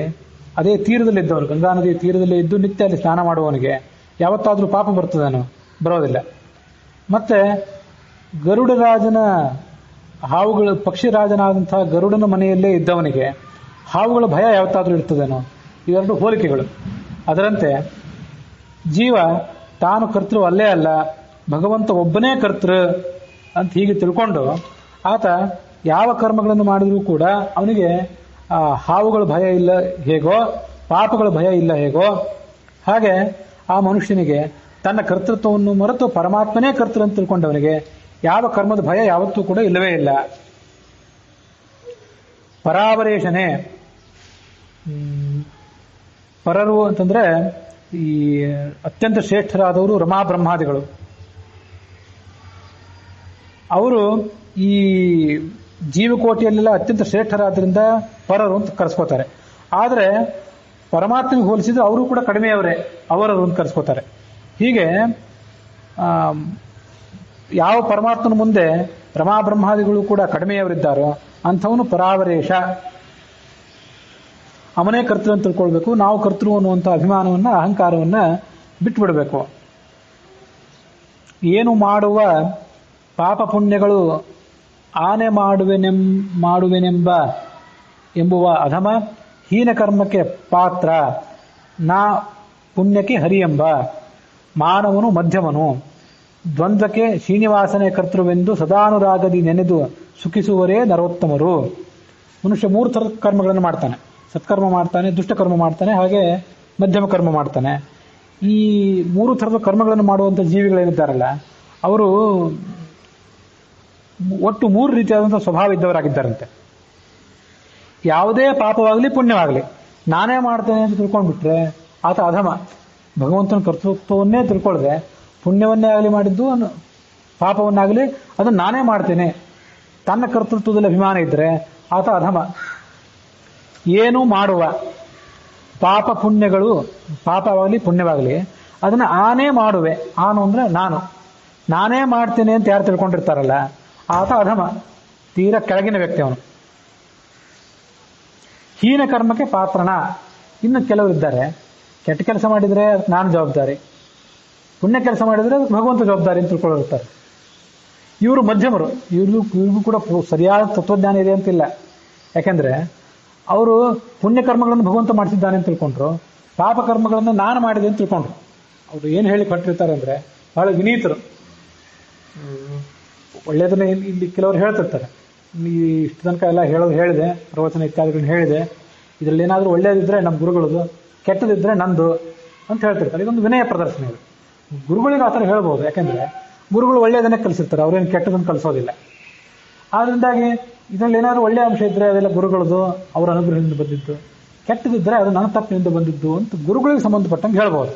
ಅದೇ ತೀರದಲ್ಲಿದ್ದವನು, ಗಂಗಾ ನದಿಯ ತೀರದಲ್ಲಿ ಇದ್ದು ನಿತ್ಯ ಅಲ್ಲಿ ಸ್ನಾನ ಮಾಡುವವನಿಗೆ ಯಾವತ್ತಾದ್ರೂ ಪಾಪ ಬರ್ತದೇನೋ? ಬರೋದಿಲ್ಲ. ಮತ್ತೆ ಗರುಡರಾಜನ ಹಾವುಗಳು, ಪಕ್ಷಿರಾಜನಾದಂತಹ ಗರುಡನ ಮನೆಯಲ್ಲೇ ಇದ್ದವನಿಗೆ ಹಾವುಗಳ ಭಯ ಯಾವತ್ತಾದ್ರೂ ಇರ್ತದೇನೋ? ಇವೆರಡು ಹೋಲಿಕೆಗಳು. ಅದರಂತೆ ಜೀವ ತಾನು ಕರ್ತೃ ಅಲ್ಲೇ ಅಲ್ಲ, ಭಗವಂತ ಒಬ್ಬನೇ ಕರ್ತೃ ಅಂತ ಹೀಗೆ ತಿಳ್ಕೊಂಡು ಆತ ಯಾವ ಕರ್ಮಗಳನ್ನು ಮಾಡಿದ್ರೂ ಕೂಡ ಅವನಿಗೆ ಹಾವುಗಳ ಭಯ ಇಲ್ಲ ಹೇಗೋ, ಪಾಪಗಳ ಭಯ ಇಲ್ಲ ಹೇಗೋ, ಹಾಗೆ ಆ ಮನುಷ್ಯನಿಗೆ ತನ್ನ ಕರ್ತೃತ್ವವನ್ನು ಮರೆತು ಪರಮಾತ್ಮನೇ ಕರ್ತೃ ಅಂತ ತಿಳ್ಕೊಂಡವನಿಗೆ ಯಾವ ಕರ್ಮದ ಭಯ ಯಾವತ್ತೂ ಕೂಡ ಇಲ್ಲವೇ ಇಲ್ಲ. ಪರಾವರೇಶನೇ, ಪರರು ಅಂತಂದ್ರೆ ಈ ಅತ್ಯಂತ ಶ್ರೇಷ್ಠರಾದವರು ರಮಾ ಬ್ರಹ್ಮಾದಿಗಳು. ಅವರು ಈ ಜೀವಕೋಟಿಯಲ್ಲೆಲ್ಲ ಅತ್ಯಂತ ಶ್ರೇಷ್ಠರಾದ್ರಿಂದ ಪರರು ಅಂತ ಕರೆಸ್ಕೋತಾರೆ. ಆದರೆ ಪರಮಾತ್ಮನಿಗೆ ಹೋಲಿಸಿದ್ರೆ ಅವರು ಕೂಡ ಕಡಿಮೆಯವರೇ, ಅವರರು ಅಂತ ಕರೆಸ್ಕೋತಾರೆ. ಹೀಗೆ ಯಾವ ಪರಮಾತ್ಮನ ಮುಂದೆ ರಮಾ ಬ್ರಹ್ಮಾದಿಗಳು ಕೂಡ ಕಡಿಮೆಯವರಿದ್ದಾರೋ ಅಂಥವನು ಪರಾವರೇಶ, ಅವನೇ ಕರ್ತೃ ಅಂತ ತಿಳ್ಕೊಳ್ಬೇಕು. ನಾವು ಕರ್ತೃ ಅನ್ನುವಂಥ ಅಭಿಮಾನವನ್ನ, ಅಹಂಕಾರವನ್ನ ಬಿಟ್ಟುಬಿಡಬೇಕು. ಏನು ಮಾಡುವ ಪಾಪ ಪುಣ್ಯಗಳು ಆನೆ ಮಾಡುವೆನೆಂಬ ಎಂಬುವ ಅಧಮ ಹೀನ ಕರ್ಮಕ್ಕೆ ಪಾತ್ರ, ನಾ ಪುಣ್ಯಕ್ಕೆ ಹರಿಯೆಂಬ ಮಾನವನು ಮಧ್ಯಮನು, ದ್ವಂದ್ವಕ್ಕೆ ಶ್ರೀನಿವಾಸನೇ ಕರ್ತೃವೆಂದು ಸದಾನುರಾಗದಿ ನೆನೆದು ಸುಖಿಸುವರೇ ನರೋತ್ತಮರು. ಮನುಷ್ಯ 3 ಥರದ ಕರ್ಮಗಳನ್ನು ಮಾಡ್ತಾನೆ. ಸತ್ಕರ್ಮ ಮಾಡ್ತಾನೆ, ದುಷ್ಟಕರ್ಮ ಮಾಡ್ತಾನೆ, ಹಾಗೆ ಮಧ್ಯಮ ಕರ್ಮ ಮಾಡ್ತಾನೆ. ಈ 3 ಥರದ ಕರ್ಮಗಳನ್ನು ಮಾಡುವಂಥ ಜೀವಿಗಳೇನಿದ್ದಾರಲ್ಲ ಅವರು ಒಟ್ಟು 3 ರೀತಿಯಾದಂಥ ಸ್ವಭಾವ ಇದ್ದವರಾಗಿದ್ದಾರಂತೆ. ಯಾವುದೇ ಪಾಪವಾಗಲಿ ಪುಣ್ಯವಾಗಲಿ ನಾನೇ ಮಾಡ್ತೇನೆ ಅಂತ ತಿಳ್ಕೊಂಡ್ಬಿಟ್ರೆ ಆತ ಅಧಮ. ಭಗವಂತನ ಕರ್ತೃತ್ವವನ್ನೇ ತಿಳ್ಕೊಳ್ಳದೆ ಪುಣ್ಯವನ್ನೇ ಆಗಲಿ ಮಾಡಿದ್ದು ಪಾಪವನ್ನಾಗಲಿ ಅದನ್ನು ನಾನೇ ಮಾಡ್ತೇನೆ, ತನ್ನ ಕರ್ತೃತ್ವದಲ್ಲಿ ಅಭಿಮಾನ ಇದ್ದರೆ ಆತ ಅಧಮ. ಏನು ಮಾಡುವ ಪಾಪ ಪುಣ್ಯಗಳು, ಪಾಪವಾಗಲಿ ಪುಣ್ಯವಾಗಲಿ ಅದನ್ನು ಆನೇ ಮಾಡುವೆ. ಆನು ಅಂದ್ರೆ ನಾನೇ ಮಾಡ್ತೇನೆ ಅಂತ ಯಾರು ತಿಳ್ಕೊಂಡಿರ್ತಾರಲ್ಲ ಆತ ಅಧಮ, ತೀರಾ ಕೆಳಗಿನ ವ್ಯಕ್ತಿ ಅವನು. ಹೀನ ಕರ್ಮಕ್ಕೆ ಪಾತ್ರನ. ಇನ್ನು ಕೆಲವರಿದ್ದಾರೆ, ಕೆಟ್ಟ ಕೆಲಸ ಮಾಡಿದರೆ ಅದಕ್ಕೆ ನಾನು ಜವಾಬ್ದಾರಿ, ಪುಣ್ಯ ಕೆಲಸ ಮಾಡಿದರೆ ಅದಕ್ಕೆ ಭಗವಂತ ಜವಾಬ್ದಾರಿ ಅಂತ ತಿಳ್ಕೊಳ್ಳಿರ್ತಾರೆ. ಇವರು ಮಧ್ಯಮರು. ಇವ್ರಿಗೂ ಕೂಡ ಸರಿಯಾದ ತತ್ವಜ್ಞಾನ ಇದೆ ಅಂತಿಲ್ಲ. ಯಾಕೆಂದ್ರೆ ಅವರು ಪುಣ್ಯ ಕರ್ಮಗಳನ್ನು ಭಗವಂತ ಮಾಡಿಸಿದ್ದಾನೆ ಅಂತ ತಿಳ್ಕೊಂಡ್ರು, ಪಾಪ ಕರ್ಮಗಳನ್ನು ನಾನು ಮಾಡಿದೆ ಅಂತ ತಿಳ್ಕೊಂಡ್ರು. ಅವರು ಏನು ಹೇಳಿ ಕೊಟ್ಟಿರ್ತಾರೆ ಅಂದ್ರೆ ಬಹಳ ವಿನೀತರು. ಒಳ್ಳೆಯದನ್ನ ಇಲ್ಲಿ ಕೆಲವರು ಹೇಳ್ತಿರ್ತಾರೆ, ಇಷ್ಟು ತನಕ ಎಲ್ಲ ಹೇಳಿದೆ, ಪ್ರವಚನ ಇತ್ಯಾದಿಗಳನ್ನ ಹೇಳಿದೆ, ಇದರಲ್ಲಿ ಏನಾದರೂ ಒಳ್ಳೇದಿದ್ರೆ ನಮ್ಮ ಗುರುಗಳದು, ಕೆಟ್ಟದಿದ್ರೆ ನಂದು ಅಂತ ಹೇಳ್ತಿರ್ತಾರೆ. ಇದೊಂದು ವಿನಯ ಪ್ರದರ್ಶನ ಇದು. ಗುರುಗಳಿಗೆ ಆ ಥರ ಹೇಳ್ಬೋದು, ಯಾಕೆಂದ್ರೆ ಗುರುಗಳು ಒಳ್ಳೆಯದನ್ನೇ ಕಲಿಸಿರ್ತಾರೆ, ಅವ್ರೇನು ಕೆಟ್ಟದನ್ನು ಕಲಿಸೋದಿಲ್ಲ. ಆದ್ರಿಂದಾಗಿ ಇದರಲ್ಲಿ ಏನಾದರೂ ಒಳ್ಳೆಯ ಅಂಶ ಇದ್ರೆ ಅದೆಲ್ಲ ಗುರುಗಳದು, ಅವರ ಅನುಗ್ರಹದಿಂದ ಬಂದಿದ್ದು, ಕೆಟ್ಟದಿದ್ರೆ ಅದು ನನ್ನ ತಪ್ಪಿನಿಂದ ಬಂದಿದ್ದು ಅಂತ ಗುರುಗಳಿಗೆ ಸಂಬಂಧಪಟ್ಟಂಗೆ ಹೇಳ್ಬೋದು.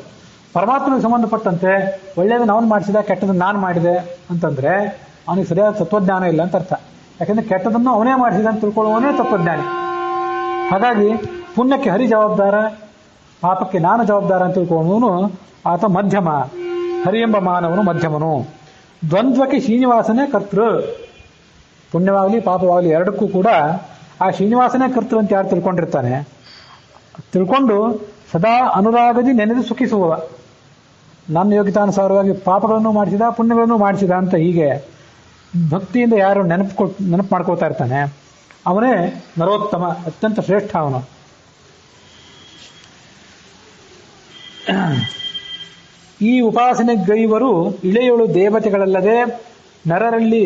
ಪರಮಾತ್ಮನಿಗೆ ಸಂಬಂಧಪಟ್ಟಂತೆ ಒಳ್ಳೆಯದನ್ನು ಅವನು ಮಾಡಿಸಿದ, ಕೆಟ್ಟದನ್ನು ನಾನು ಮಾಡಿದೆ ಅಂತಂದ್ರೆ ಅವನಿಗೆ ಸರಿಯಾದ ತತ್ವಜ್ಞಾನ ಇಲ್ಲ ಅಂತ ಅರ್ಥ. ಯಾಕಂದ್ರೆ ಕೆಟ್ಟದನ್ನು ಅವನೇ ಮಾಡಿಸಿದ ಅಂತ ತಿಳ್ಕೊಳ್ಳುವವನೇ ತತ್ವಜ್ಞಾನಿ. ಹಾಗಾಗಿ ಪುಣ್ಯಕ್ಕೆ ಹರಿ ಜವಾಬ್ದಾರ, ಪಾಪಕ್ಕೆ ನಾನು ಜವಾಬ್ದಾರ ಅಂತ ತಿಳ್ಕೊಳ್ಳುವವನು ಆತ ಮಧ್ಯಮ. ಹರಿ ಎಂಬ ಮಾನವನು ಮಧ್ಯಮನು. ದ್ವಂದ್ವಕ್ಕೆ ಶ್ರೀನಿವಾಸನೇ ಕರ್ತೃ. ಪುಣ್ಯವಾಗಲಿ ಪಾಪವಾಗಲಿ ಎರಡಕ್ಕೂ ಕೂಡ ಆ ಶ್ರೀನಿವಾಸನೇ ಕರ್ತೃ ಅಂತ ಯಾರು ತಿಳ್ಕೊಂಡಿರ್ತಾನೆ, ತಿಳ್ಕೊಂಡು ಸದಾ ಅನುರಾಗದಿ ನೆನೆದು ಸುಖಿಸುವ, ನನ್ನ ಯೋಗ್ಯತಾನುಸಾರವಾಗಿ ಪಾಪಗಳನ್ನು ಮಾಡಿಸಿದ, ಪುಣ್ಯಗಳನ್ನು ಮಾಡಿಸಿದ ಅಂತ ಹೀಗೆ ಭಕ್ತಿಯಿಂದ ಯಾರು ನೆನಪು ಮಾಡ್ಕೊಳ್ತಾ ಇರ್ತಾನೆ ಅವನೇ ನರೋತ್ತಮ, ಅತ್ಯಂತ ಶ್ರೇಷ್ಠ ಅವನು. ಈ ಉಪಾಸನೆಗೈವರು ಇಳೆಯೊಳು ದೇವತೆಗಳಲ್ಲದೆ ನರರಲ್ಲಿ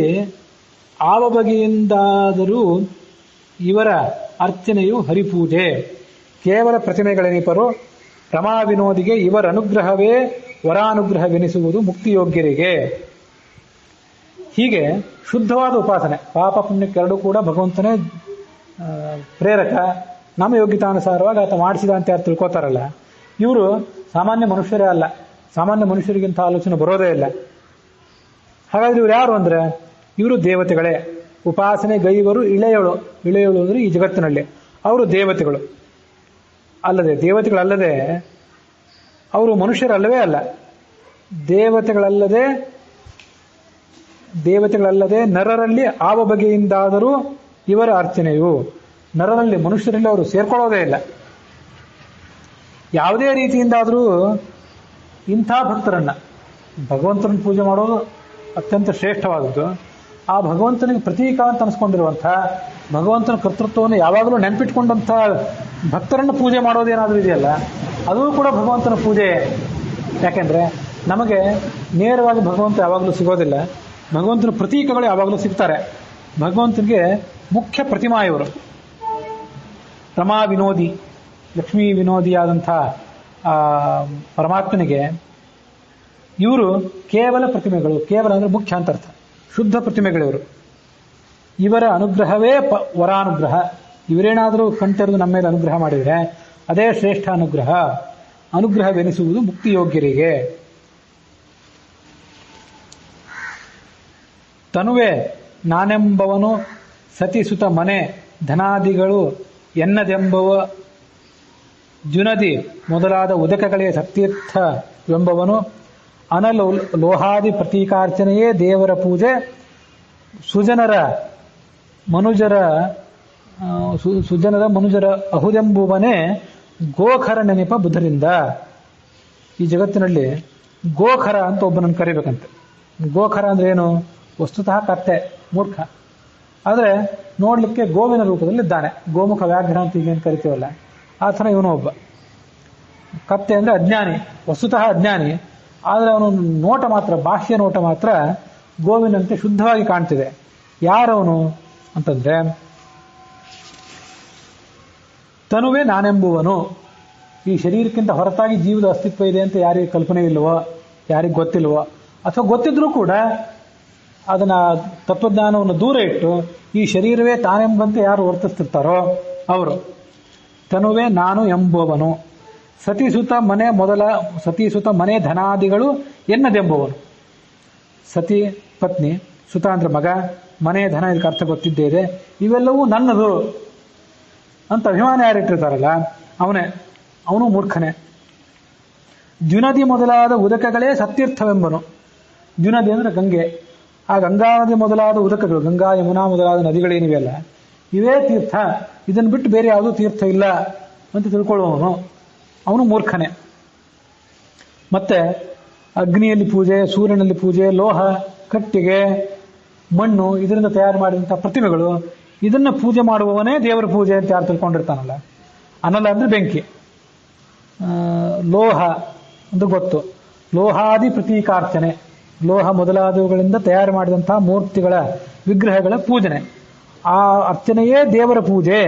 ಆವ ಬಗೆಯಿಂದಾದರೂ ಇವರ ಅರ್ಚನೆಯು ಹರಿಪೂಜೆ. ಕೇವಲ ಪ್ರತಿಮೆಗಳೆನಿಪರು ರಮಾ ವಿನೋದಿಗೆ ಇವರ ಅನುಗ್ರಹವೇ ವರಾನುಗ್ರಹವೆನಿಸುವುದು ಮುಕ್ತಿಯೋಗ್ಯರಿಗೆ. ಹೀಗೆ ಶುದ್ಧವಾದ ಉಪಾಸನೆ, ಪಾಪ ಪುಣ್ಯಕ್ಕೆರಡೂ ಕೂಡ ಭಗವಂತನೇ ಪ್ರೇರಕ, ನಮ್ಮ ಯೋಗ್ಯತಾನುಸಾರವಾಗಿ ಆತ ಮಾಡಿಸಿದ ಅಂತ ಯಾರು ತಿಳ್ಕೋತಾರಲ್ಲ ಇವರು ಸಾಮಾನ್ಯ ಮನುಷ್ಯರೇ ಅಲ್ಲ. ಸಾಮಾನ್ಯ ಮನುಷ್ಯರಿಗಿಂತ ಆಲೋಚನೆ ಬರೋದೇ ಇಲ್ಲ. ಹಾಗಾದ್ರೆ ಇವ್ರು ಯಾರು ಅಂದ್ರೆ ಇವರು ದೇವತೆಗಳೇ. ಉಪಾಸನೆ ಗೈವರು ಇಳೆಯಳು ಅಂದ್ರೆ ಈ ಜಗತ್ತಿನಲ್ಲಿ ಅವರು ದೇವತೆಗಳು ದೇವತೆಗಳಲ್ಲದೆ ಅವರು ಮನುಷ್ಯರಲ್ಲವೇ ಅಲ್ಲ. ದೇವತೆಗಳಲ್ಲದೆ ನರರಲ್ಲಿ ಆವ ಬಗೆಯಿಂದಾದರೂ ಇವರ ಅರ್ಚನೆಯು. ನರರಲ್ಲಿ, ಮನುಷ್ಯರಲ್ಲಿ ಅವರು ಸೇರ್ಕೊಳ್ಳೋದೇ ಇಲ್ಲ. ಯಾವುದೇ ರೀತಿಯಿಂದಾದರೂ ಇಂಥ ಭಕ್ತರನ್ನ ಭಗವಂತನ ಪೂಜೆ ಮಾಡೋದು ಅತ್ಯಂತ ಶ್ರೇಷ್ಠವಾದದ್ದು. ಆ ಭಗವಂತನಿಗೆ ಪ್ರತೀಕ ಅಂತ ಅನಿಸ್ಕೊಂಡಿರುವಂಥ ಭಗವಂತನ ಕರ್ತೃತ್ವವನ್ನು ಯಾವಾಗಲೂ ನೆನಪಿಟ್ಕೊಂಡಂಥ ಭಕ್ತರನ್ನು ಪೂಜೆ ಮಾಡೋದೇನಾದರೂ ಇದೆಯಲ್ಲ, ಅದೂ ಕೂಡ ಭಗವಂತನ ಪೂಜೆ. ಯಾಕೆಂದರೆ ನಮಗೆ ನೇರವಾಗಿ ಭಗವಂತ ಯಾವಾಗಲೂ ಸಿಗೋದಿಲ್ಲ, ಭಗವಂತನ ಪ್ರತೀಕಗಳು ಯಾವಾಗಲೂ ಸಿಗ್ತಾರೆ. ಭಗವಂತನಿಗೆ ಮುಖ್ಯ ಪ್ರತಿಮಾ ಇವರು. ರಮಾ ವಿನೋದಿ, ಲಕ್ಷ್ಮೀ ವಿನೋದಿಯಾದಂಥ ಪರಮಾತ್ಮನಿಗೆ ಇವರು ಕೇವಲ ಪ್ರತಿಮೆಗಳು. ಕೇವಲ ಅಂದರೆ ಮುಖ್ಯ ಅಂತ ಅರ್ಥ, ಶುದ್ಧ ಪ್ರತಿಮೆಗಳಿವರು. ಇವರ ಅನುಗ್ರಹವೇ ವರಾನುಗ್ರಹ. ಇವರೇನಾದರೂ ಕಣ್ತೆರೆದು ನಮ್ಮ ಮೇಲೆ ಅನುಗ್ರಹ ಮಾಡಿದರೆ ಅದೇ ಶ್ರೇಷ್ಠ ಅನುಗ್ರಹ. ಅನುಗ್ರಹವೆನಿಸುವುದು ಮುಕ್ತಿಯೋಗ್ಯರಿಗೆ. ತನುವೆ ನಾನೆಂಬವನು ಸತಿಸುತ ಮನೆ ಧನಾದಿಗಳು ಎನ್ನದೆಂಬವ ಜುನದಿ ಮೊದಲಾದ ಉದಕಗಳೇ ಸತ್ತೀರ್ಥವೆಂಬವನು ಅನಲು ಲೋಹಾದಿ ಪ್ರತೀಕಾರ್ಚನೆಯೇ ದೇವರ ಪೂಜೆ. ಸುಜನರ ಮನುಜರ ಅಹುದೆಂಬುವನೇ ಗೋಖರ ನೆನಪ ಬುಧರಿಂದ. ಈ ಜಗತ್ತಿನಲ್ಲಿ ಗೋಖರ ಅಂತ ಒಬ್ಬನನ್ನು ಕರಿಬೇಕಂತೆ. ಗೋಖರ ಅಂದ್ರೆ ಏನು? ವಸ್ತುತಃ ಕತ್ತೆ, ಮೂರ್ಖ. ಆದರೆ ನೋಡ್ಲಿಕ್ಕೆ ಗೋವಿನ ರೂಪದಲ್ಲಿದ್ದಾನೆ. ಗೋಮುಖ ವ್ಯಾಘ್ರ ಅಂತ ಈಗೇನು ಕರಿತೀವಲ್ಲ, ಆ ಥರ ಇವನು ಒಬ್ಬ. ಕತ್ತೆ ಅಂದ್ರೆ ಅಜ್ಞಾನಿ, ವಸ್ತುತಃ ಅಜ್ಞಾನಿ. ಆದರೆ ಅವನು ನೋಟ ಮಾತ್ರ, ಬಾಹ್ಯ ನೋಟ ಮಾತ್ರ ಗೋವಿನಂತೆ ಶುದ್ಧವಾಗಿ ಕಾಣ್ತಿದೆ. ಯಾರವನು ಅಂತಂದ್ರೆ ತನುವೇ ನಾನೆಂಬುವನು. ಈ ಶರೀರಕ್ಕಿಂತ ಹೊರತಾಗಿ ಜೀವದ ಅಸ್ತಿತ್ವ ಇದೆ ಅಂತ ಯಾರಿಗೆ ಕಲ್ಪನೆ ಇಲ್ವೋ, ಯಾರಿಗೆ ಗೊತ್ತಿಲ್ವೋ, ಅಥವಾ ಗೊತ್ತಿದ್ರೂ ಕೂಡ ಅದನ್ನ ತತ್ವಜ್ಞಾನವನ್ನು ದೂರ ಇಟ್ಟು ಈ ಶರೀರವೇ ತಾನೆಂಬಂತೆ ಯಾರು ವರ್ತಿಸ್ತಿರ್ತಾರೋ ಅವರು. ತನುವೇ ನಾನು ಎಂಬುವನು. ಸತಿಸುತ ಮನೆ ಧನಾದಿಗಳು ಎನ್ನದೆಂಬುವನು. ಸತಿ ಪತ್ನಿ, ಸುತ ಅಂದ್ರೆ ಮಗ, ಮನೆ ಧನ ಇದಕ್ಕೆ ಅರ್ಥ ಗೊತ್ತಿದ್ದೇ ಇದೆ. ಇವೆಲ್ಲವೂ ನನ್ನದು ಅಂತ ಅಭಿಮಾನ ಯಾರಿಟ್ಟಿರ್ತಾರಲ್ಲ ಅವನು ಮೂರ್ಖನೇ. ಜುನದಿ ಮೊದಲಾದ ಉದಕಗಳೇ ಸತ್ತೀರ್ಥವೆಂಬನು. ಜುನದಿ ಅಂದ್ರೆ ಗಂಗೆ. ಆ ಗಂಗಾ ನದಿ ಮೊದಲಾದ ಉದಕಗಳು, ಗಂಗಾ ಯಮುನಾ ಮೊದಲಾದ ನದಿಗಳೇನಿವೆಯಲ್ಲ, ಇವೇ ತೀರ್ಥ. ಇದನ್ನು ಬಿಟ್ಟು ಬೇರೆ ಯಾವುದೂ ತೀರ್ಥ ಇಲ್ಲ ಅಂತ ತಿಳ್ಕೊಳ್ಳುವವನು ಅವನು ಮೂರ್ಖನೇ. ಮತ್ತೆ ಅಗ್ನಿಯಲ್ಲಿ ಪೂಜೆ, ಸೂರ್ಯನಲ್ಲಿ ಪೂಜೆ, ಲೋಹ, ಕಟ್ಟಿಗೆ, ಮಣ್ಣು, ಇದರಿಂದ ತಯಾರು ಮಾಡಿದಂಥ ಪ್ರತಿಮೆಗಳು, ಇದನ್ನ ಪೂಜೆ ಮಾಡುವವನೇ ದೇವರ ಪೂಜೆ ಅಂತ ಯಾರು ತಿಳ್ಕೊಂಡಿರ್ತಾನಲ್ಲ. ಅನಲ ಅಂದ್ರೆ ಬೆಂಕಿ, ಲೋಹ ಅಂದ್ರೆ ಗೊತ್ತು, ಲೋಹಾದಿ ಪ್ರತೀಕಾರ್ಚನೆ, ಲೋಹ ಮೊದಲಾದವುಗಳಿಂದ ತಯಾರು ಮಾಡಿದಂತಹ ಮೂರ್ತಿಗಳ ವಿಗ್ರಹಗಳ ಪೂಜನೆ, ಆ ಅರ್ಚನೆಯೇ ದೇವರ ಪೂಜೆ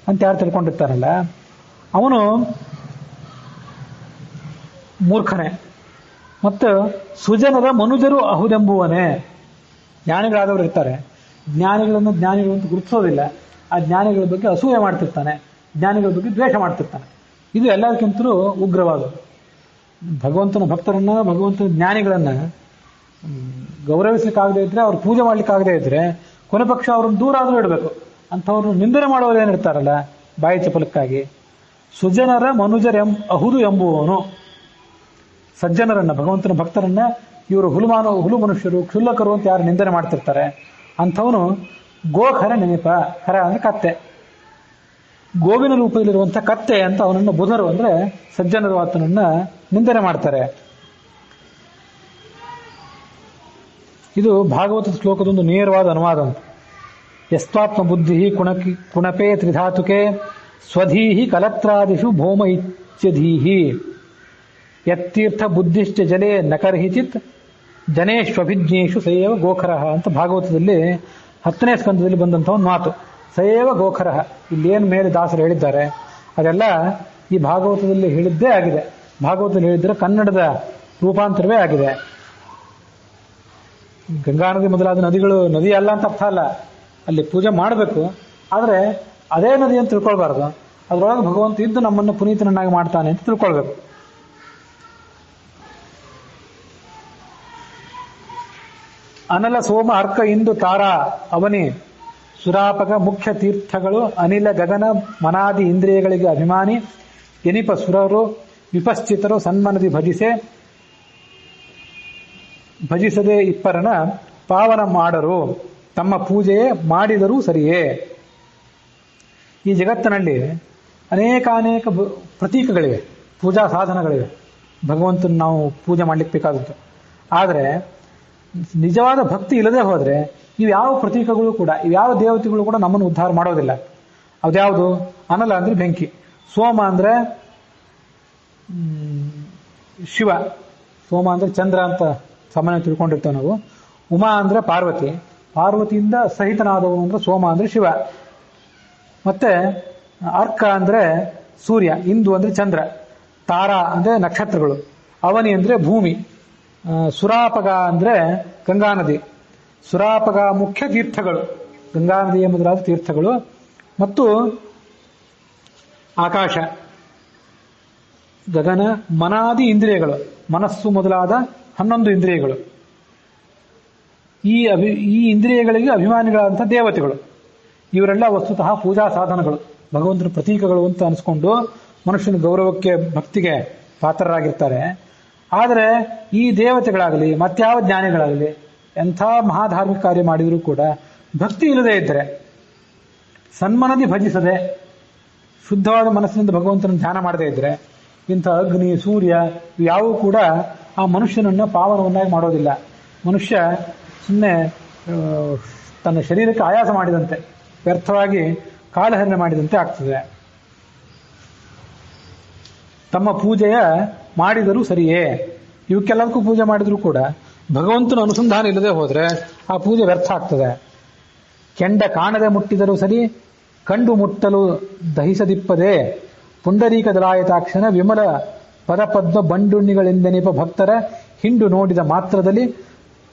ಅಂತ ಯಾರು ತಿಳ್ಕೊಂಡಿರ್ತಾರಲ್ಲ ಅವನು ಮೂರ್ಖನೇ. ಮತ್ತು ಸುಜನರ ಮನುಜರು ಅಹುದೆಂಬುವನೇ. ಜ್ಞಾನಿಗಳಾದವರು ಇರ್ತಾರೆ, ಜ್ಞಾನಿಗಳನ್ನು ಜ್ಞಾನಿಗಳು ಅಂತ ಗುರುತಿಸೋದಿಲ್ಲ. ಆ ಜ್ಞಾನಿಗಳ ಬಗ್ಗೆ ಅಸೂಯೆ ಮಾಡ್ತಿರ್ತಾನೆ, ಜ್ಞಾನಿಗಳ ಬಗ್ಗೆ ದ್ವೇಷ ಮಾಡ್ತಿರ್ತಾನೆ. ಇದು ಎಲ್ಲದಕ್ಕಿಂತಲೂ ಉಗ್ರವಾದದ್ದು. ಭಗವಂತನ ಭಕ್ತರನ್ನ, ಭಗವಂತನ ಜ್ಞಾನಿಗಳನ್ನ ಗೌರವಿಸ್ಲಿಕ್ಕಾಗದೇ ಇದ್ರೆ, ಅವ್ರು ಪೂಜೆ ಮಾಡ್ಲಿಕ್ಕಾಗದೇ ಇದ್ರೆ, ಕೊನೆ ಪಕ್ಷ ಅವ್ರನ್ನ ದೂರ ಆದರೂ ಇಡಬೇಕು. ಅಂಥವ್ರನ್ನ ನಿಂದನೆ ಮಾಡೋರು ಏನಿರ್ತಾರಲ್ಲ ಬಾಯಿ ಚಪಲಕ್ಕಾಗಿ. ಸುಜನರ ಅಹುದು ಎಂಬುವನು. ಸಜ್ಜನರನ್ನ, ಭಗವಂತನ ಭಕ್ತರನ್ನ ಇವರು ಹುಲು ಮನುಷ್ಯರು, ಕ್ಷುಲ್ಲಕರು ಅಂತ ಯಾರು ನಿಂದನೆ ಮಾಡ್ತಿರ್ತಾರೆ ಅಂಥವನು ಗೋಖರ ನೆನಪ. ಖರ ಅಂದ್ರೆ ಕತ್ತೆ, ಗೋವಿನ ರೂಪದಲ್ಲಿರುವಂಥ ಕತ್ತೆ ಅಂತ ಅವನನ್ನು ಬುಧರು ಅಂದ್ರೆ ಸಜ್ಜನರು ಆತನನ್ನ ನಿಂದನೆ ಮಾಡ್ತಾರೆ. ಇದು ಭಾಗವತ ಶ್ಲೋಕದೊಂದು ನೇರವಾದ ಅನುವಾದ ಅಂತ. ಯಸ್ತ್ವಾತ್ಮ ಬುದ್ಧಿ ಕುಣಪೇ ತ್ರಿಧಾತುಕೆ ಸ್ವಧೀಹಿ ಕಲತ್ರಾದಿಷು ಭೌಮ ಇಚ್ಛಧೀಹಿ ಯತ್ತೀರ್ಥ ಬುದ್ಧಿಶ್ಚ ಜಲೇ ನಕರ್ಹಿಚಿತ್ ಜನೇಶ್ವಭಿಜ್ಞೇಶು ಸಯೇವ ಗೋಖರಃ ಅಂತ ಭಾಗವತದಲ್ಲಿ 10ನೇ ಸ್ಕಂದದಲ್ಲಿ ಬಂದಂಥ ಒಂದು ಮಾತು. ಸಯೇವ ಗೋಖರಃ, ಇಲ್ಲೇನು ಮೇಲೆ ದಾಸರು ಹೇಳಿದ್ದಾರೆ ಅದೆಲ್ಲ ಈ ಭಾಗವತದಲ್ಲಿ ಹೇಳಿದ್ದೇ ಆಗಿದೆ. ಭಾಗವತದಲ್ಲಿ ಹೇಳಿದ್ರೆ ಕನ್ನಡದ ರೂಪಾಂತರವೇ ಆಗಿದೆ. ಗಂಗಾ ನದಿ ಮೊದಲಾದ ನದಿಗಳು ನದಿ ಅಲ್ಲ ಅಂತ ಅರ್ಥ ಅಲ್ಲ, ಅಲ್ಲಿ ಪೂಜೆ ಮಾಡಬೇಕು. ಆದರೆ ಅದೇ ನದಿ ಅಂತ ತಿಳ್ಕೊಳ್ಬಾರ್ದು. ಅದರೊಳಗೆ ಭಗವಂತ ಇದ್ದು ನಮ್ಮನ್ನು ಪುನೀತನನ್ನಾಗಿ ಮಾಡ್ತಾನೆ ಅಂತ ತಿಳ್ಕೊಳ್ಬೇಕು. ಅನಲ ಸೋಮ ಅರ್ಕ ಇಂದು ತಾರಾ ಅವನಿ ಸುರಾಪಕ ಮುಖ್ಯ ತೀರ್ಥಗಳು ಅನಿಲ ಗಗನ ಮನಾದಿ ಇಂದ್ರಿಯಗಳಿಗೆ ಅಭಿಮಾನಿ ಎನಿಪ ಸುರರು ವಿಪಶ್ಚಿತರು ಸನ್ಮನದಿ ಭಜಿಸದೆ ಇಪ್ಪರನ ಪಾವನ ಮಾಡರು ತಮ್ಮ ಪೂಜೆಯೇ ಮಾಡಿದರೂ ಸರಿಯೇ. ಈ ಜಗತ್ತಿನಲ್ಲಿ ಅನೇಕಾನೇಕ ಪ್ರತೀಕಗಳಿವೆ. ಪೂಜಾ ಸಾಧನಗಳಿವೆ ಭಗವಂತನ ನಾವು ಪೂಜೆ ಮಾಡ್ಲಿಕ್ಕೆ ಬೇಕಾದದ್ದು. ಆದರೆ ನಿಜವಾದ ಭಕ್ತಿ ಇಲ್ಲದೆ ಹೋದರೆ ಇವ್ಯಾವ ಪ್ರತೀಕಗಳು ಕೂಡ, ಇವ್ಯಾವ ದೇವತೆಗಳು ಕೂಡ ನಮ್ಮನ್ನು ಉದ್ಧಾರ ಮಾಡೋದಿಲ್ಲ. ಅದ್ಯಾವುದು? ಅನಲ ಅಂದ್ರೆ ಬೆಂಕಿ, ಸೋಮ ಅಂದ್ರೆ ಶಿವ, ಸೋಮ ಅಂದ್ರೆ ಚಂದ್ರ ಅಂತ ಸಾಮಾನ್ಯ ತಿಳ್ಕೊಂಡಿರ್ತೇವೆ ನಾವು. ಉಮಾ ಅಂದ್ರೆ ಪಾರ್ವತಿ, ಪಾರ್ವತಿಯಿಂದ ಸಹಿತನಾದವನು ಅಂದ್ರೆ ಸೋಮ ಅಂದ್ರೆ ಶಿವ. ಮತ್ತೆ ಅರ್ಕ ಅಂದ್ರೆ ಸೂರ್ಯ, ಇಂದು ಅಂದ್ರೆ ಚಂದ್ರ, ತಾರಾ ಅಂದ್ರೆ ನಕ್ಷತ್ರಗಳು, ಅವನಿ ಅಂದ್ರೆ ಭೂಮಿ, ಸುರಾಪಗ ಅಂದ್ರೆ ಗಂಗಾ ನದಿ, ಸುರಾಪಗ ಮುಖ್ಯ ತೀರ್ಥಗಳು, ಗಂಗಾ ನದಿಯ ಮೊದಲಾದ ತೀರ್ಥಗಳು, ಮತ್ತು ಆಕಾಶ, ಗಗನ, ಮನಾದಿ ಇಂದ್ರಿಯಗಳು, ಮನಸ್ಸು ಮೊದಲಾದ 11 ಇಂದ್ರಿಯಗಳು. ಈ ಇಂದ್ರಿಯಗಳಿಗೆ ಅಭಿಮಾನಿಗಳಾದಂಥ ದೇವತೆಗಳು. ಇವರೆಲ್ಲ ವಸ್ತುತಃ ಪೂಜಾ ಸಾಧನಗಳು, ಭಗವಂತನ ಪ್ರತೀಕಗಳು ಅಂತ ಅನಿಸ್ಕೊಂಡು ಮನುಷ್ಯನ ಗೌರವಕ್ಕೆ ಭಕ್ತಿಗೆ ಪಾತ್ರರಾಗಿರ್ತಾರೆ. ಆದರೆ ಈ ದೇವತೆಗಳಾಗಲಿ ಮತ್ಯಾವ ಜ್ಞಾನಿಗಳಾಗಲಿ ಎಂಥ ಮಹಾಧಾರ್ಮಿಕ ಕಾರ್ಯ ಮಾಡಿದರೂ ಕೂಡ ಭಕ್ತಿ ಇಲ್ಲದೆ ಇದ್ದರೆ, ಸನ್ಮನದಿ ಭಜಿಸದೆ ಶುದ್ಧವಾದ ಮನಸ್ಸಿನಿಂದ ಭಗವಂತನ ಧ್ಯಾನ ಮಾಡದೇ ಇದ್ದರೆ, ಇಂಥ ಅಗ್ನಿ ಸೂರ್ಯ ಯಾವೂ ಕೂಡ ಆ ಮನುಷ್ಯನನ್ನು ಪಾವನವನ್ನಾಗಿ ಮಾಡೋದಿಲ್ಲ. ಮನುಷ್ಯ ಸುಮ್ಮನೆ ತನ್ನ ಶರೀರಕ್ಕೆ ಆಯಾಸ ಮಾಡಿದಂತೆ, ವ್ಯರ್ಥವಾಗಿ ಕಾಲಹರಣೆ ಮಾಡಿದಂತೆ ಆಗ್ತದೆ. ತಮ್ಮ ಪೂಜೆಯ ಮಾಡಿದರೂ ಸರಿಯೇ, ಇವಕ್ಕೆಲ್ಲದಕ್ಕೂ ಪೂಜೆ ಮಾಡಿದರೂ ಕೂಡ ಭಗವಂತನ ಅನುಸಂಧಾನ ಇಲ್ಲದೆ ಹೋದರೆ ಆ ಪೂಜೆ ವ್ಯರ್ಥ ಆಗ್ತದೆ. ಕೆಂಡ ಕಾಣದೆ ಮುಟ್ಟಿದರೂ ಸರಿ, ಕಂಡು ಮುಟ್ಟಲು ದಹಿಸದಿಪ್ಪದೆ, ಪುಂಡರೀಕ ದಲಾಯತಾಕ್ಷಣ ವಿಮಲ ಪದಪದ್ಮ ಬಂಡುಣಿಗಳೆಂದೆನಿಪ ಭಕ್ತರ ಹಿಂಡು ನೋಡಿದ ಮಾತ್ರದಲ್ಲಿ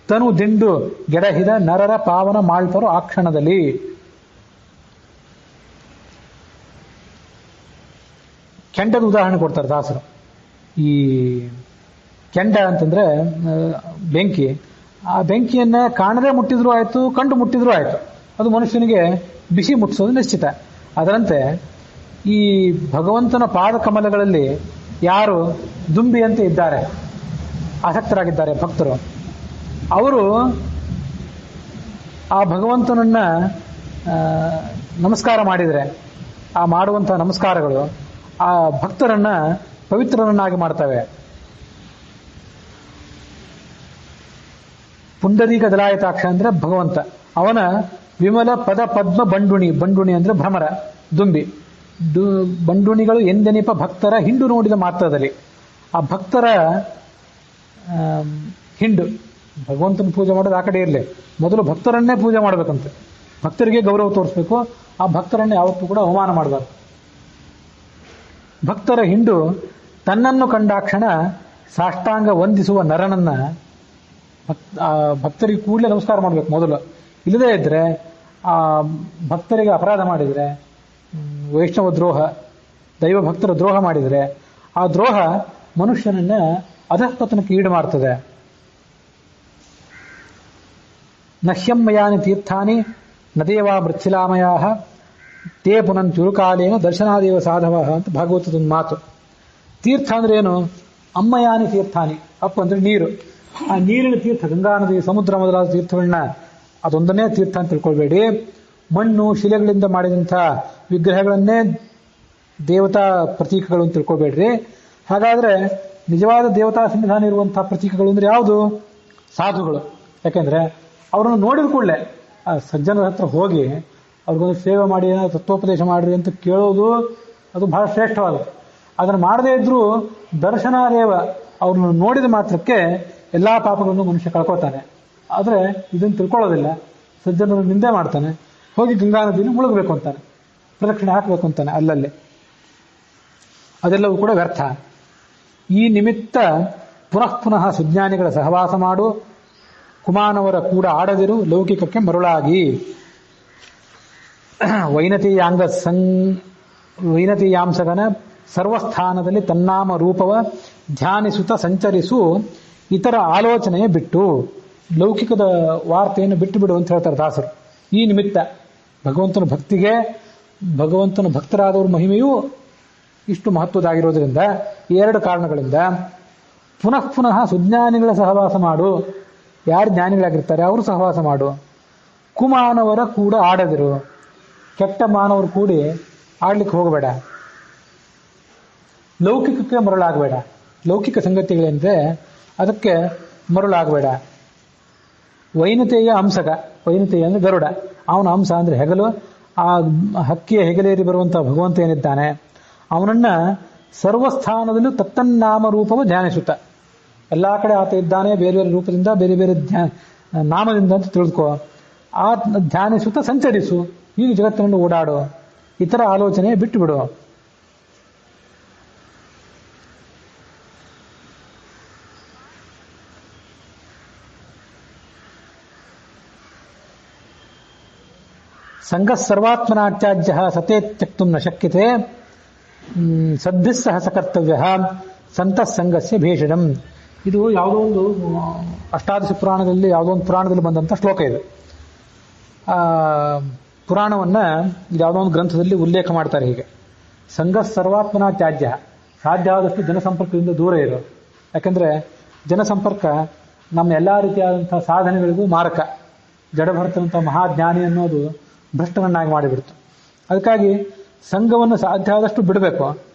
ತನು ದಿಂಡು ಗೆಡಹಿದ ನರರ ಪಾವನ ಮಾಳ್ಪರು ಆ ಕ್ಷಣದಲ್ಲಿ. ಕೆಂಡದ ಉದಾಹರಣೆ ಕೊಡ್ತಾರೆ ದಾಸರು. ಈ ಕೆಂಡ ಅಂತಂದ್ರೆ ಬೆಂಕಿ, ಆ ಬೆಂಕಿಯನ್ನ ಕಾಣದೆ ಮುಟ್ಟಿದ್ರೂ ಆಯ್ತು, ಕಂಡು ಮುಟ್ಟಿದ್ರೂ ಆಯ್ತು, ಅದು ಮನುಷ್ಯನಿಗೆ ಬಿಸಿ ಮುಟ್ಟಿಸೋದು ನಿಶ್ಚಿತ. ಅದರಂತೆ ಈ ಭಗವಂತನ ಪಾದ ಕಮಲಗಳಲ್ಲಿ ಯಾರು ದುಂಬಿಯಂತೆ ಇದ್ದಾರೆ, ಆಸಕ್ತರಾಗಿದ್ದಾರೆ ಭಕ್ತರು, ಅವರು ಆ ಭಗವಂತನನ್ನ ನಮಸ್ಕಾರ ಮಾಡಿದರೆ, ಆ ಮಾಡುವಂತಹ ನಮಸ್ಕಾರಗಳು ಆ ಭಕ್ತರನ್ನ ಪವಿತ್ರರನ್ನಾಗಿ ಮಾಡ್ತವೆ. ಪುಂಡರೀಕ ದಲಾಯತಾಕ್ಷ ಅಂದ್ರೆ ಭಗವಂತ, ಅವನ ವಿಮಲ ಪದ ಪದ್ಮ ಬಂಡುಣಿ, ಬಂಡುಣಿ ಅಂದ್ರೆ ಭ್ರಮರ, ದುಂಬಿ, ಬಂಡುಣಿಗಳು ಎಂದೆನಿಪ ಭಕ್ತರ ಹಿಂಡು ನೋಡಿದ ಮಾತ್ರದಲ್ಲಿ. ಆ ಭಕ್ತರ ಹಿಂಡು, ಭಗವಂತನ ಪೂಜೆ ಮಾಡೋದು ಆ ಕಡೆ ಇರಲಿ, ಮೊದಲು ಭಕ್ತರನ್ನೇ ಪೂಜೆ ಮಾಡಬೇಕಂತೆ, ಭಕ್ತರಿಗೆ ಗೌರವ ತೋರಿಸ್ಬೇಕು, ಆ ಭಕ್ತರನ್ನೇ ಯಾವತ್ತೂ ಕೂಡ ಅವಮಾನ ಮಾಡಬಾರ್ದು. ಭಕ್ತರ ಹಿಂಡು ತನ್ನನ್ನು ಕಂಡಾಕ್ಷಣ ಸಾಷ್ಟಾಂಗ ವಂದಿಸುವ ನರನನ್ನ ಭಕ್ತರಿಗೆ ಕೂಡಲೇ ನಮಸ್ಕಾರ ಮಾಡಬೇಕು ಮೊದಲು. ಇಲ್ಲದೇ ಇದ್ರೆ ಆ ಭಕ್ತರಿಗೆ ಅಪರಾಧ ಮಾಡಿದರೆ, ವೈಷ್ಣವ ದ್ರೋಹ, ದೈವ ಭಕ್ತರ ದ್ರೋಹ ಮಾಡಿದರೆ, ಆ ದ್ರೋಹ ಮನುಷ್ಯನನ್ನ ಅಧಃಪತನಕ್ಕೆ ಈಡು ಮಾಡ್ತದೆ. ನಶ್ಯಮ್ಮಯಾನಿ ತೀರ್ಥಾನಿ ನದೇವಾ ಮೃಚ್ಛಿಲಾಮಯಾ ತೇ ಪುನಂತ್ಯುರುಕಾಲೇನ ದರ್ಶನಾದೇವ ಸಾಧವ ಅಂತ ಭಾಗವತದ ಮಾತು. ತೀರ್ಥ ಅಂದ್ರೆ ಏನು? ಅಮ್ಮಯಾನಿ ತೀರ್ಥಾನಿ, ಅಪ್ಪ ಅಂದ್ರೆ ನೀರು, ಆ ನೀರಿನ ತೀರ್ಥ, ಗಂಗಾ ನದಿ, ಸಮುದ್ರ ಮೊದಲಾದ ತೀರ್ಥಗಳನ್ನ ಅದೊಂದನ್ನೇ ತೀರ್ಥ ಅಂತ ತಿಳ್ಕೊಳ್ಬೇಡಿ. ಮಣ್ಣು ಶಿಲೆಗಳಿಂದ ಮಾಡಿದಂಥ ವಿಗ್ರಹಗಳನ್ನೇ ದೇವತಾ ಪ್ರತೀಕಗಳು ಅಂತ ತಿಳ್ಕೊಬೇಡ್ರಿ. ಹಾಗಾದ್ರೆ ನಿಜವಾದ ದೇವತಾ ಸನ್ನಿಧಾನ ಇರುವಂತಹ ಪ್ರತೀಕಗಳು ಅಂದ್ರೆ ಯಾವುದು? ಸಾಧುಗಳು. ಯಾಕೆಂದ್ರೆ ಅವರನ್ನು ನೋಡಿದ ಕೂಡಲೇ ಆ ಸಜ್ಜನರ ಹತ್ರ ಹೋಗಿ ಅವ್ರಿಗೊಂದು ಸೇವೆ ಮಾಡಿ, ಏನೋ ತತ್ವೋಪದೇಶ ಮಾಡ್ರಿ ಅಂತ ಕೇಳೋದು ಅದು ಬಹಳ ಶ್ರೇಷ್ಠವಾಗುತ್ತೆ. ಅದನ್ನು ಮಾಡದೇ ಇದ್ರೂ ದರ್ಶನಾದೇವ, ಅವ್ರನ್ನ ನೋಡಿದ ಮಾತ್ರಕ್ಕೆ ಎಲ್ಲಾ ಪಾಪಗಳನ್ನು ಮನುಷ್ಯ ಕಳ್ಕೊತಾನೆ. ಆದರೆ ಇದನ್ನು ತಿಳ್ಕೊಳ್ಳೋದಿಲ್ಲ, ಸಜ್ಜನರು ನಿಂದೆ ಮಾಡ್ತಾನೆ, ಹೋಗಿ ಗಂಗಾ ನದಿಯಲ್ಲಿ ಮುಳುಗಬೇಕು ಅಂತಾನೆ, ಪ್ರದಕ್ಷಿಣೆ ಹಾಕಬೇಕು ಅಂತಾನೆ ಅಲ್ಲಲ್ಲಿ. ಅದೆಲ್ಲವೂ ಕೂಡ ವ್ಯರ್ಥ. ಈ ನಿಮಿತ್ತ ಪುನಃ ಪುನಃ ಸುಜ್ಞಾನಿಗಳ ಸಹವಾಸ ಮಾಡು, ಕುಮಾನವರ ಕೂಡ ಆಡದಿರು, ಲೌಕಿಕಕ್ಕೆ ಮರುಳಾಗಿ. ವೈನತೀಯಾಂಸಗನ ಸರ್ವಸ್ಥಾನದಲ್ಲಿ ತನ್ನಾಮ ರೂಪವ ಧ್ಯಾನಿಸುತ್ತ ಸಂಚರಿಸು, ಇತರ ಆಲೋಚನೆಯ ಬಿಟ್ಟು, ಲೌಕಿಕದ ವಾರ್ತೆಯನ್ನು ಬಿಟ್ಟು ಬಿಡು ಅಂತ ಹೇಳ್ತಾರೆ ದಾಸರು. ಈ ನಿಮಿತ್ತ ಭಗವಂತನ ಭಕ್ತಿಗೆ, ಭಗವಂತನ ಭಕ್ತರಾದವರ ಮಹಿಮೆಯೂ ಇಷ್ಟು ಮಹತ್ವದಾಗಿರೋದ್ರಿಂದ, ಈ ಎರಡು ಕಾರಣಗಳಿಂದ ಪುನಃ ಪುನಃ ಸುಜ್ಞಾನಿಗಳ ಸಹವಾಸ ಮಾಡು. ಯಾರು ಜ್ಞಾನಿಗಳಾಗಿರ್ತಾರೆ ಅವರು ಸಹವಾಸ ಮಾಡು. ಕುಮಾನವರ ಕೂಡ ಆಡದಿರು, ಕೆಟ್ಟ ಮಾನವರು ಕೂಡಿ ಆಡ್ಲಿಕ್ಕೆ ಹೋಗಬೇಡ. ಲೌಕಿಕಕ್ಕೆ ಮರಳಾಗಬೇಡ. ಲೌಕಿಕ ಸಂಗತಿಗಳೇನಿದೆ ಅದಕ್ಕೆ ಮರಳಾಗಬೇಡ. ವೈನತೆಯ ಅಂಶಕ, ವೈನತೆಯ ಅಂದ್ರೆ ಗರುಡ, ಅವನ ಅಂಶ ಅಂದ್ರೆ ಹೆಗಲು. ಆ ಹಕ್ಕಿಯ ಹೆಗಲೇರಿ ಬರುವಂತಹ ಭಗವಂತ ಏನಿದ್ದಾನೆ ಅವನನ್ನ ಸರ್ವಸ್ಥಾನದಲ್ಲೂ ತತ್ತನ್ನಾಮ ರೂಪವು ಧ್ಯಾನಿಸುತ್ತ, ಎಲ್ಲಾ ಕಡೆ ಆತ ಇದ್ದಾನೆ, ಬೇರೆ ಬೇರೆ ರೂಪದಿಂದ, ಬೇರೆ ಬೇರೆ ನಾಮದಿಂದ ಅಂತ ತಿಳಿದುಕೋ. ಆ ಧ್ಯಾನಿಸುತ್ತ ಸಂಚರಿಸು, ಹೀಗೆ ಜಗತ್ತಿನಲ್ಲಿ ಓಡಾಡು, ಇತರ ಆಲೋಚನೆ ಬಿಟ್ಟು ಬಿಡು. ಸಂಘ ಸರ್ವಾತ್ಮನಾತ್ಯಾಜ್ಯ ಸತೇ ತ್ಯಕ್ತುಂ ನ ಶಕ್ಯತೆ ಸದ್ಭಿಸ್ಸಹ ಸಕರ್ತವ್ಯ ಸಂತಃ ಸಂಘಸ್ಯ ಭೇಷಜಂ. ಇದು ಯಾವುದೋ ಒಂದು ಅಷ್ಟಾದಶ ಪುರಾಣದಲ್ಲಿ, ಯಾವುದೋ ಒಂದು ಪುರಾಣದಲ್ಲಿ ಬಂದಂಥ ಶ್ಲೋಕ ಇದು. ಪುರಾಣವನ್ನ ಯಾವುದೋ ಒಂದು ಗ್ರಂಥದಲ್ಲಿ ಉಲ್ಲೇಖ ಮಾಡ್ತಾರೆ ಹೀಗೆ: ಸಂಘ ಸರ್ವಾತ್ಮನಾತ್ಯಾಜ್ಯ, ಸಾಧ್ಯ ಆದಷ್ಟು ಜನಸಂಪರ್ಕದಿಂದ ದೂರ ಇರು. ಯಾಕಂದ್ರೆ ಜನಸಂಪರ್ಕ ನಮ್ಮ ಎಲ್ಲಾ ರೀತಿಯಾದಂತಹ ಸಾಧನೆಗಳಿಗೂ ಮಾರಕ. ಜಡಭರತನಂಥ ಮಹಾಜ್ಞಾನಿ ಅನ್ನೋದು ಭ್ರಷ್ಟನನ್ನಾಗಿ ಮಾಡಿಬಿಡ್ತು. ಅದಕ್ಕಾಗಿ ಸಂಘವನ್ನು ಸಾಧ್ಯ ಆದಷ್ಟು ಬಿಡಬೇಕು.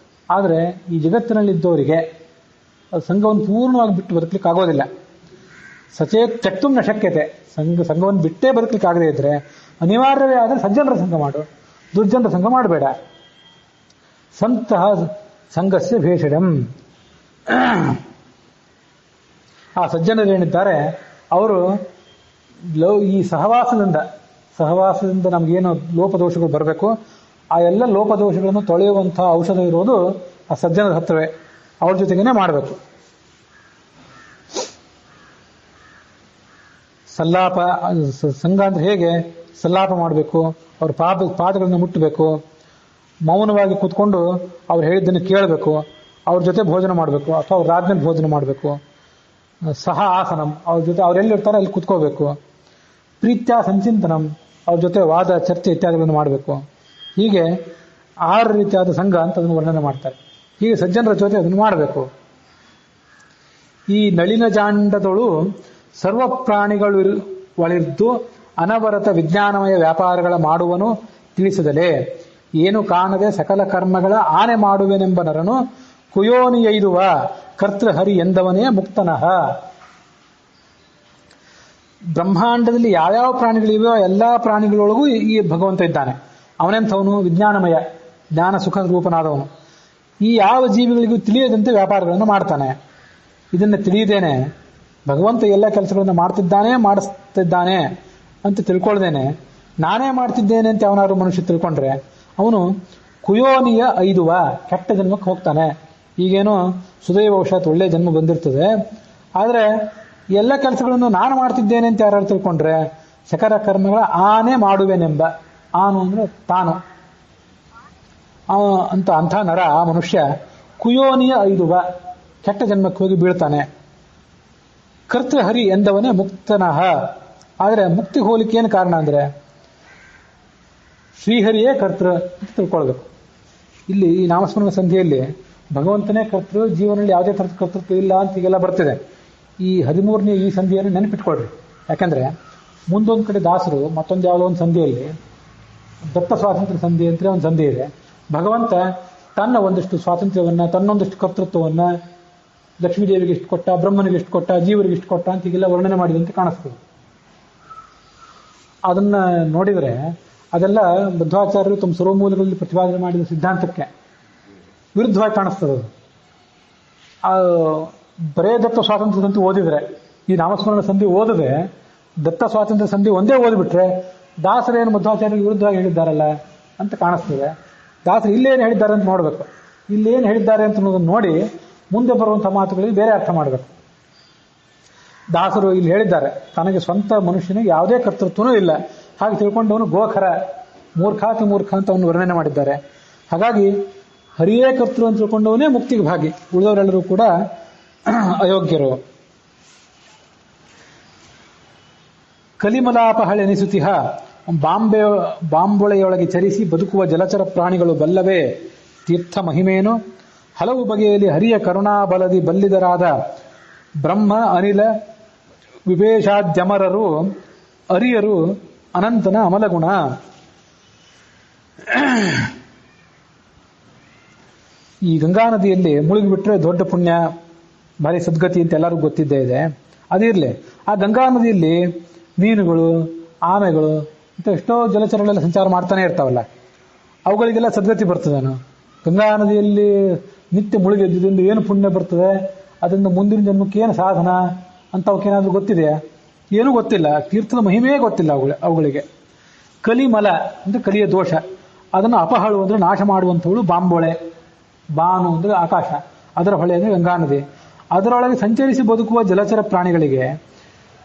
ಆದರೆ ಈ ಜಗತ್ತಿನಲ್ಲಿದ್ದವರಿಗೆ ಸಂಘವನ್ನು ಪೂರ್ಣವಾಗಿ ಬಿಟ್ಟು ಬದುಕಲಿಕ್ಕೆ ಆಗೋದಿಲ್ಲ. ಸಚೇತ್ ತ್ಯಕ್ತುಂ ನ ಶಕ್ಯತೆ, ಸಂಘವನ್ನು ಬಿಟ್ಟೇ ಬದುಕಲಿಕ್ಕೆ ಆಗದೇ ಇದ್ರೆ ಅನಿವಾರ್ಯವೇ ಆದರೆ ಸಜ್ಜನರ ಸಂಘ ಮಾಡು, ದುರ್ಜನರ ಸಂಘ ಮಾಡಬೇಡ. ಸಂತಹ ಸಂಘಸ್ಯ ಭೇಷಜಂ. ಆ ಸಜ್ಜನರೇನಿದ್ದಾರೆ ಅವರು ಈ ಸಹವಾಸದಿಂದ ನಮಗೇನು ಲೋಪದೋಷಗಳು ಬರಬೇಕು, ಆ ಎಲ್ಲ ಲೋಪದೋಷಗಳನ್ನು ತೊಳೆಯುವಂತಹ ಔಷಧ ಇರೋದು ಆ ಸಜ್ಜನರ ಹತ್ರವೇ, ಅವ್ರ ಜೊತೆಗೇನೆ ಮಾಡಬೇಕು. ಸಲ್ಲಾಪ, ಸಂಘ ಅಂದ್ರೆ ಹೇಗೆ ಸಲ್ಲಾಪ ಮಾಡಬೇಕು, ಅವ್ರ ಪಾದಗಳನ್ನು ಮುಟ್ಟಬೇಕು, ಮೌನವಾಗಿ ಕೂತ್ಕೊಂಡು ಅವ್ರು ಹೇಳಿದ್ದನ್ನು ಕೇಳಬೇಕು, ಅವ್ರ ಜೊತೆ ಭೋಜನ ಮಾಡಬೇಕು ಅಥವಾ ಅವ್ರ ರಾಜ್ಞೆ ಭೋಜನ ಮಾಡಬೇಕು. ಸಹ ಆಸನಂ, ಅವ್ರ ಜೊತೆ ಅವರೆಲ್ಲಿರ್ತಾರೆ ಅಲ್ಲಿ ಕೂತ್ಕೋಬೇಕು. ಪ್ರೀತ್ಯ ಸಂಚಿಂತನಂ, ಅವ್ರ ಜೊತೆ ವಾದ ಚರ್ಚೆ ಇತ್ಯಾದಿಗಳನ್ನು ಮಾಡಬೇಕು. ಹೀಗೆ 6 ರೀತಿಯಾದ ಸಂಘ ಅಂತ ಅದನ್ನು ವರ್ಣನೆ ಮಾಡ್ತಾರೆ. ಹೀಗೆ ಸಜ್ಜನರ ಜೊತೆ ಅದನ್ನು ಮಾಡಬೇಕು. ಈ ನಳಿನ ಜಾಂಡದಳು ಸರ್ವ ಪ್ರಾಣಿಗಳು ಒಳಿದ್ದು ಅನವರತ ವಿಜ್ಞಾನಮಯ ವ್ಯಾಪಾರಗಳ ಮಾಡುವನು ತಿಳಿಸಿದಲೇ, ಏನು ಕಾಣದೆ ಸಕಲ ಕರ್ಮಗಳ ಆನೆ ಮಾಡುವೆನೆಂಬ ನರನು ಕುಯೋನಿಯೈದುವ ಕರ್ತೃಹರಿ ಎಂದವನೇ ಮುಕ್ತನಃ. ಬ್ರಹ್ಮಾಂಡದಲ್ಲಿ ಯಾವ್ಯಾವ ಪ್ರಾಣಿಗಳಿವೆಯೋ ಎಲ್ಲಾ ಪ್ರಾಣಿಗಳೊಳಗೂ ಈ ಭಗವಂತ ಇದ್ದಾನೆ. ಅವನೆಂಥವನು? ವಿಜ್ಞಾನಮಯ, ಜ್ಞಾನ ಸುಖ ರೂಪನಾದವನು. ಈ ಯಾವ ಜೀವಿಗಳಿಗೂ ತಿಳಿಯದಂತೆ ವ್ಯಾಪಾರಗಳನ್ನು ಮಾಡ್ತಾನೆ. ಇದನ್ನು ತಿಳಿಯದೇನೆ ಭಗವಂತ ಎಲ್ಲ ಕೆಲಸಗಳನ್ನು ಮಾಡ್ತಿದ್ದಾನೆ, ಮಾಡಿಸ್ತಿದ್ದಾನೆ ಅಂತ ತಿಳ್ಕೊಳ್ದೇನೆ ನಾನೇ ಮಾಡ್ತಿದ್ದೇನೆ ಅಂತ ಅವನಾದ್ರು ಮನುಷ್ಯ ತಿಳ್ಕೊಂಡ್ರೆ ಅವನು ಕುಯೋನಿಯ 5 ಕೆಟ್ಟ ಜನ್ಮಕ್ಕೆ ಹೋಗ್ತಾನೆ. ಈಗೇನೋ ಸುದೈವವಶಾತ್ ಒಳ್ಳೆ ಜನ್ಮ ಬಂದಿರ್ತದೆ, ಆದರೆ ಎಲ್ಲ ಕೆಲಸಗಳನ್ನು ನಾನು ಮಾಡ್ತಿದ್ದೇನೆ ಅಂತ ಯಾರು ತಿಳ್ಕೊಂಡ್ರೆ ಸಕಲ ಕರ್ಮಗಳ ಆನೆ ಮಾಡುವೆನೆಂಬ, ಆನು ಅಂದ್ರೆ ತಾನು ಅಂಥ ನರ ಮನುಷ್ಯ ಕುಯೋನಿಯ 5 ಕೆಟ್ಟ ಜನ್ಮಕ್ಕೆ ಹೋಗಿ ಬೀಳ್ತಾನೆ. ಕರ್ತೃಹರಿ ಎಂದವನೇ ಮುಕ್ತನಃ. ಆದರೆ ಮುಕ್ತಿ ಹೋಲಿಕೆ ಏನು ಕಾರಣ ಅಂದ್ರೆ ಶ್ರೀಹರಿಯೇ ಕರ್ತೃ ಅಂತ ತಿಳ್ಕೊಳ್ಬೇಕು. ಇಲ್ಲಿ ಈ ನಾಮಸ್ಮರಣ ಸಂಧಿಯಲ್ಲಿ ಭಗವಂತನೇ ಕರ್ತೃ, ಜೀವನದಲ್ಲಿ ಯಾವುದೇ ಥರದ ಕರ್ತೃತ್ವ ಇಲ್ಲ ಅಂತ ಈಗೆಲ್ಲ ಬರ್ತಿದೆ. ಈ 13ನೇ ಈ ಸಂಧಿಯನ್ನು ನೆನಪಿಟ್ಕೊಳ್ರಿ. ಯಾಕಂದ್ರೆ ಮುಂದೊಂದು ಕಡೆ ದಾಸರು ಮತ್ತೊಂದು ಯಾವುದೋ ಒಂದು ಸಂಧಿಯಲ್ಲಿ ದತ್ತ ಸ್ವಾತಂತ್ರ್ಯ ಸಂಧಿ ಅಂತ ಒಂದು ಸಂಧಿ ಇದೆ. ಭಗವಂತ ತನ್ನ ಒಂದಷ್ಟು ಸ್ವಾತಂತ್ರ್ಯವನ್ನ, ತನ್ನೊಂದಷ್ಟು ಕರ್ತೃತ್ವವನ್ನ ಲಕ್ಷ್ಮೀದೇವಿಗೆ ಇಷ್ಟು ಕೊಟ್ಟ, ಬ್ರಹ್ಮನಿಗೆ ಇಷ್ಟು ಕೊಟ್ಟ, ಜೀವರಿಗೆ ಇಷ್ಟು ಕೊಟ್ಟ ಅಂತ ಹೀಗೆಲ್ಲ ವರ್ಣನೆ ಮಾಡಿದಂತೆ ಕಾಣಿಸ್ತದೆ. ಅದನ್ನ ನೋಡಿದರೆ ಅದೆಲ್ಲ ಬುದ್ಧಾಚಾರ್ಯರು ತಮ್ಮ ಸರ್ವಮೂಲಗಳಲ್ಲಿ ಪ್ರತಿಪಾದನೆ ಮಾಡಿದ ಸಿದ್ಧಾಂತಕ್ಕೆ ವಿರುದ್ಧವಾಗಿ ಕಾಣಿಸ್ತದೆ. ಬರೇ ದತ್ತ ಸ್ವಾತಂತ್ರ್ಯ ಸಂಧಿ ಓದಿದ್ರೆ, ಈ ನಾಮಸ್ಮರಣ ಸಂಧಿ ಓದದೆ ದತ್ತ ಸ್ವಾತಂತ್ರ್ಯ ಸಂಧಿ ಒಂದೇ ಓದಿಬಿಟ್ರೆ ದಾಸರೇನು ಮಧ್ವಾಚಾರ್ಯರಿಗೆ ವಿರುದ್ಧವಾಗಿ ಹೇಳಿದ್ದಾರಲ್ಲ ಅಂತ ಕಾಣಿಸ್ತದೆ. ದಾಸರು ಇಲ್ಲೇನು ಹೇಳಿದ್ದಾರೆ ಅಂತ ನೋಡ್ಬೇಕು. ಇಲ್ಲೇನು ಹೇಳಿದ್ದಾರೆ ಅಂತ ನೋಡಿ ಮುಂದೆ ಬರುವಂತಹ ಮಾತುಗಳಿಗೆ ಬೇರೆ ಅರ್ಥ ಮಾಡಬೇಕು. ದಾಸರು ಇಲ್ಲಿ ಹೇಳಿದ್ದಾರೆ, ತನಗೆ ಸ್ವಂತ ಮನುಷ್ಯನಿಗೆ ಯಾವುದೇ ಕರ್ತೃತ್ವನೂ ಇಲ್ಲ, ಹಾಗೆ ತಿಳ್ಕೊಂಡವನು ಗೋಖರ, ಮೂರ್ಖ ಅಂತ ಅವನು ವರ್ಣನೆ ಮಾಡಿದ್ದಾರೆ. ಹಾಗಾಗಿ ಹರಿಯೇ ಕರ್ತೃ ಅಂತ ತಿಳ್ಕೊಂಡವನೇ ಮುಕ್ತಿಗೆ ಭಾಗಿ, ಉಳಿದವರೆಲ್ಲರೂ ಕೂಡ ಅಯೋಗ್ಯರು. ಕಲಿಮಲಾಪಹಳೆನಿಸುತ್ತಿಹ ಬಾಂಬೊಳೆಯೊಳಗೆ ಚರಿಸಿ ಬದುಕುವ ಜಲಚರ ಪ್ರಾಣಿಗಳು ಬಲ್ಲವೇ ತೀರ್ಥ ಮಹಿಮೇನು. ಹಲವು ಬಗೆಯಲ್ಲಿ ಹರಿಯ ಕರುಣಾಬಲದಿ ಬಲ್ಲಿದರಾದ ಬ್ರಹ್ಮ ಅನಿಲ ವಿವೇಶಾದ್ಯಮರರು ಅರಿಯರು ಅನಂತನ ಅಮಲಗುಣ. ಈ ಗಂಗಾ ನದಿಯಲ್ಲಿ ಮುಳುಗಿಬಿಟ್ರೆ ದೊಡ್ಡ ಪುಣ್ಯ, ಭಾರಿ ಸದ್ಗತಿ ಅಂತ ಎಲ್ಲರಿಗೂ ಗೊತ್ತಿದ್ದೇ ಇದೆ. ಅದಿರಲಿ, ಆ ಗಂಗಾ ನದಿಯಲ್ಲಿ ಮೀನುಗಳು, ಆಮೆಗಳು ಇಂಥ ಎಷ್ಟೋ ಜಲಚರಗಳೆಲ್ಲ ಸಂಚಾರ ಮಾಡ್ತಾನೆ ಇರ್ತಾವಲ್ಲ, ಅವುಗಳಿಗೆಲ್ಲ ಸದ್ಗತಿ ಬರ್ತದೇನು? ಗಂಗಾ ನದಿಯಲ್ಲಿ ನಿತ್ಯ ಮುಳುಗೆದ್ದಿಂದ ಏನು ಪುಣ್ಯ ಬರ್ತದೆ, ಅದರಿಂದ ಮುಂದಿನ ಜನ್ಮಕ್ಕೆ ಏನು ಸಾಧನ ಅಂತ ಅವಕ್ಕೇನಾದ್ರೂ ಗೊತ್ತಿದೆಯಾ? ಏನೂ ಗೊತ್ತಿಲ್ಲ. ತೀರ್ಥದ ಮಹಿಮೆಯೇ ಗೊತ್ತಿಲ್ಲ ಅವುಗಳಿಗೆ. ಕಲಿಮಲ ಅಂದ್ರೆ ಕಲಿಯ ದೋಷ, ಅದನ್ನು ಅಪಹಳು ಅಂದ್ರೆ ನಾಶ ಮಾಡುವಂಥವಳು ಬಾಂಬೊಳೆ. ಬಾನು ಅಂದ್ರೆ ಆಕಾಶ, ಅದರ ಹೊಳೆ ಅಂದ್ರೆ ಗಂಗಾ ನದಿ. ಅದರೊಳಗೆ ಸಂಚರಿಸಿ ಬದುಕುವ ಜಲಚರ ಪ್ರಾಣಿಗಳಿಗೆ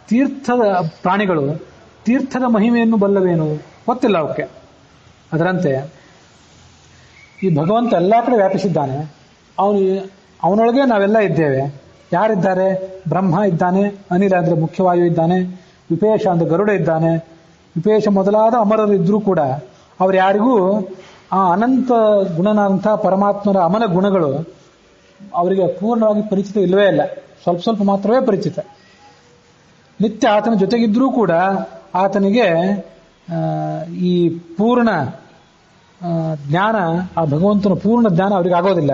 ತೀರ್ಥದ ಪ್ರಾಣಿಗಳು ತೀರ್ಥದ ಮಹಿಮೆಯನ್ನು ಬಲ್ಲವೇನು? ಗೊತ್ತಿಲ್ಲ ಅವಕ್ಕೆ. ಅದರಂತೆ ಈ ಭಗವಂತ ಎಲ್ಲ ಕಡೆ ವ್ಯಾಪಿಸಿದ್ದಾನೆ. ಅವನೊಳಗೆ ನಾವೆಲ್ಲ ಇದ್ದೇವೆ. ಯಾರಿದ್ದಾರೆ? ಬ್ರಹ್ಮ ಇದ್ದಾನೆ, ಅನಿಲ ಅಂದ್ರೆ ಮುಖ್ಯವಾಯು ಇದ್ದಾನೆ, ವಿಪೇಶ ಅಂದ್ರೆ ಗರುಡ ಇದ್ದಾನೆ. ವಿಪೇಶ ಮೊದಲಾದ ಅಮರರು ಇದ್ರೂ ಕೂಡ ಅವ್ರು ಯಾರಿಗೂ ಆ ಅನಂತ ಗುಣನಾದಂಥ ಪರಮಾತ್ಮರ ಅಮಲ ಗುಣಗಳು ಅವರಿಗೆ ಪೂರ್ಣವಾಗಿ ಪರಿಚಿತ ಇಲ್ಲವೇ ಇಲ್ಲ. ಸ್ವಲ್ಪ ಸ್ವಲ್ಪ ಮಾತ್ರವೇ ಪರಿಚಿತ. ನಿತ್ಯ ಆತನ ಜೊತೆಗಿದ್ರೂ ಕೂಡ ಆತನಿಗೆ ಈ ಪೂರ್ಣ ಜ್ಞಾನ, ಆ ಭಗವಂತನ ಪೂರ್ಣ ಜ್ಞಾನ ಅವರಿಗೆ ಆಗೋದಿಲ್ಲ.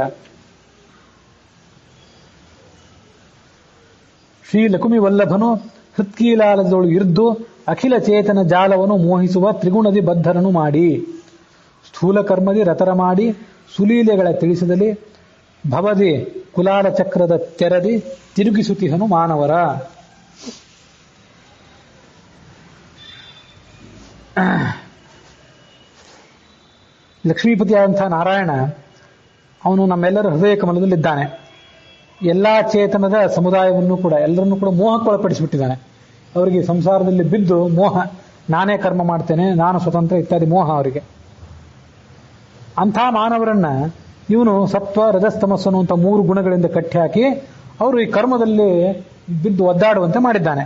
ಶ್ರೀ ಲಕುಮಿ ವಲ್ಲಭನು ಹೃತ್ಕೀಲಾಲದೊಳು ಇರ್ದು ಅಖಿಲ ಚೇತನ ಜಾಲವನ್ನು ಮೋಹಿಸುವ ತ್ರಿಗುಣದಿ ಬದ್ಧರನು ಮಾಡಿ, ಸ್ಥೂಲ ಕರ್ಮದಿ ರತರ ಮಾಡಿ ಸುಲೀಲೆಗಳ ತಿಳಿಸಿದಲ್ಲಿ ಭವದಿ ಕುಲಾಲ ಚಕ್ರದ ತೆರದಿ ತಿರುಗಿಸುತ್ತಿಹನು ಮಾನವರ. ಲಕ್ಷ್ಮೀಪತಿಯಾದಂಥ ನಾರಾಯಣ ಅವನು ನಮ್ಮೆಲ್ಲರ ಹೃದಯ ಕಮಲದಲ್ಲಿದ್ದಾನೆ. ಎಲ್ಲಾ ಚೇತನದ ಸಮುದಾಯವನ್ನು ಕೂಡ ಎಲ್ಲರನ್ನೂ ಕೂಡ ಮೋಹಕ್ಕೊಳಪಡಿಸಿಬಿಟ್ಟಿದ್ದಾನೆ. ಅವರಿಗೆ ಸಂಸಾರದಲ್ಲಿ ಬಿದ್ದು ಮೋಹ, ನಾನೇ ಕರ್ಮ ಮಾಡ್ತೇನೆ, ನಾನು ಸ್ವತಂತ್ರ ಇತ್ಯಾದಿ ಮೋಹ ಅವರಿಗೆ. ಅಂಥ ಮಾನವರನ್ನ ಇವನು ಸತ್ವ ರಜಸ್ತಮಸ್ಸು ಅನ್ನುವಂಥ 3 ಗುಣಗಳಿಂದ ಕಟ್ಟಿ ಹಾಕಿ ಅವರು ಈ ಕರ್ಮದಲ್ಲಿ ಬಿದ್ದು ಒದ್ದಾಡುವಂತೆ ಮಾಡಿದ್ದಾನೆ.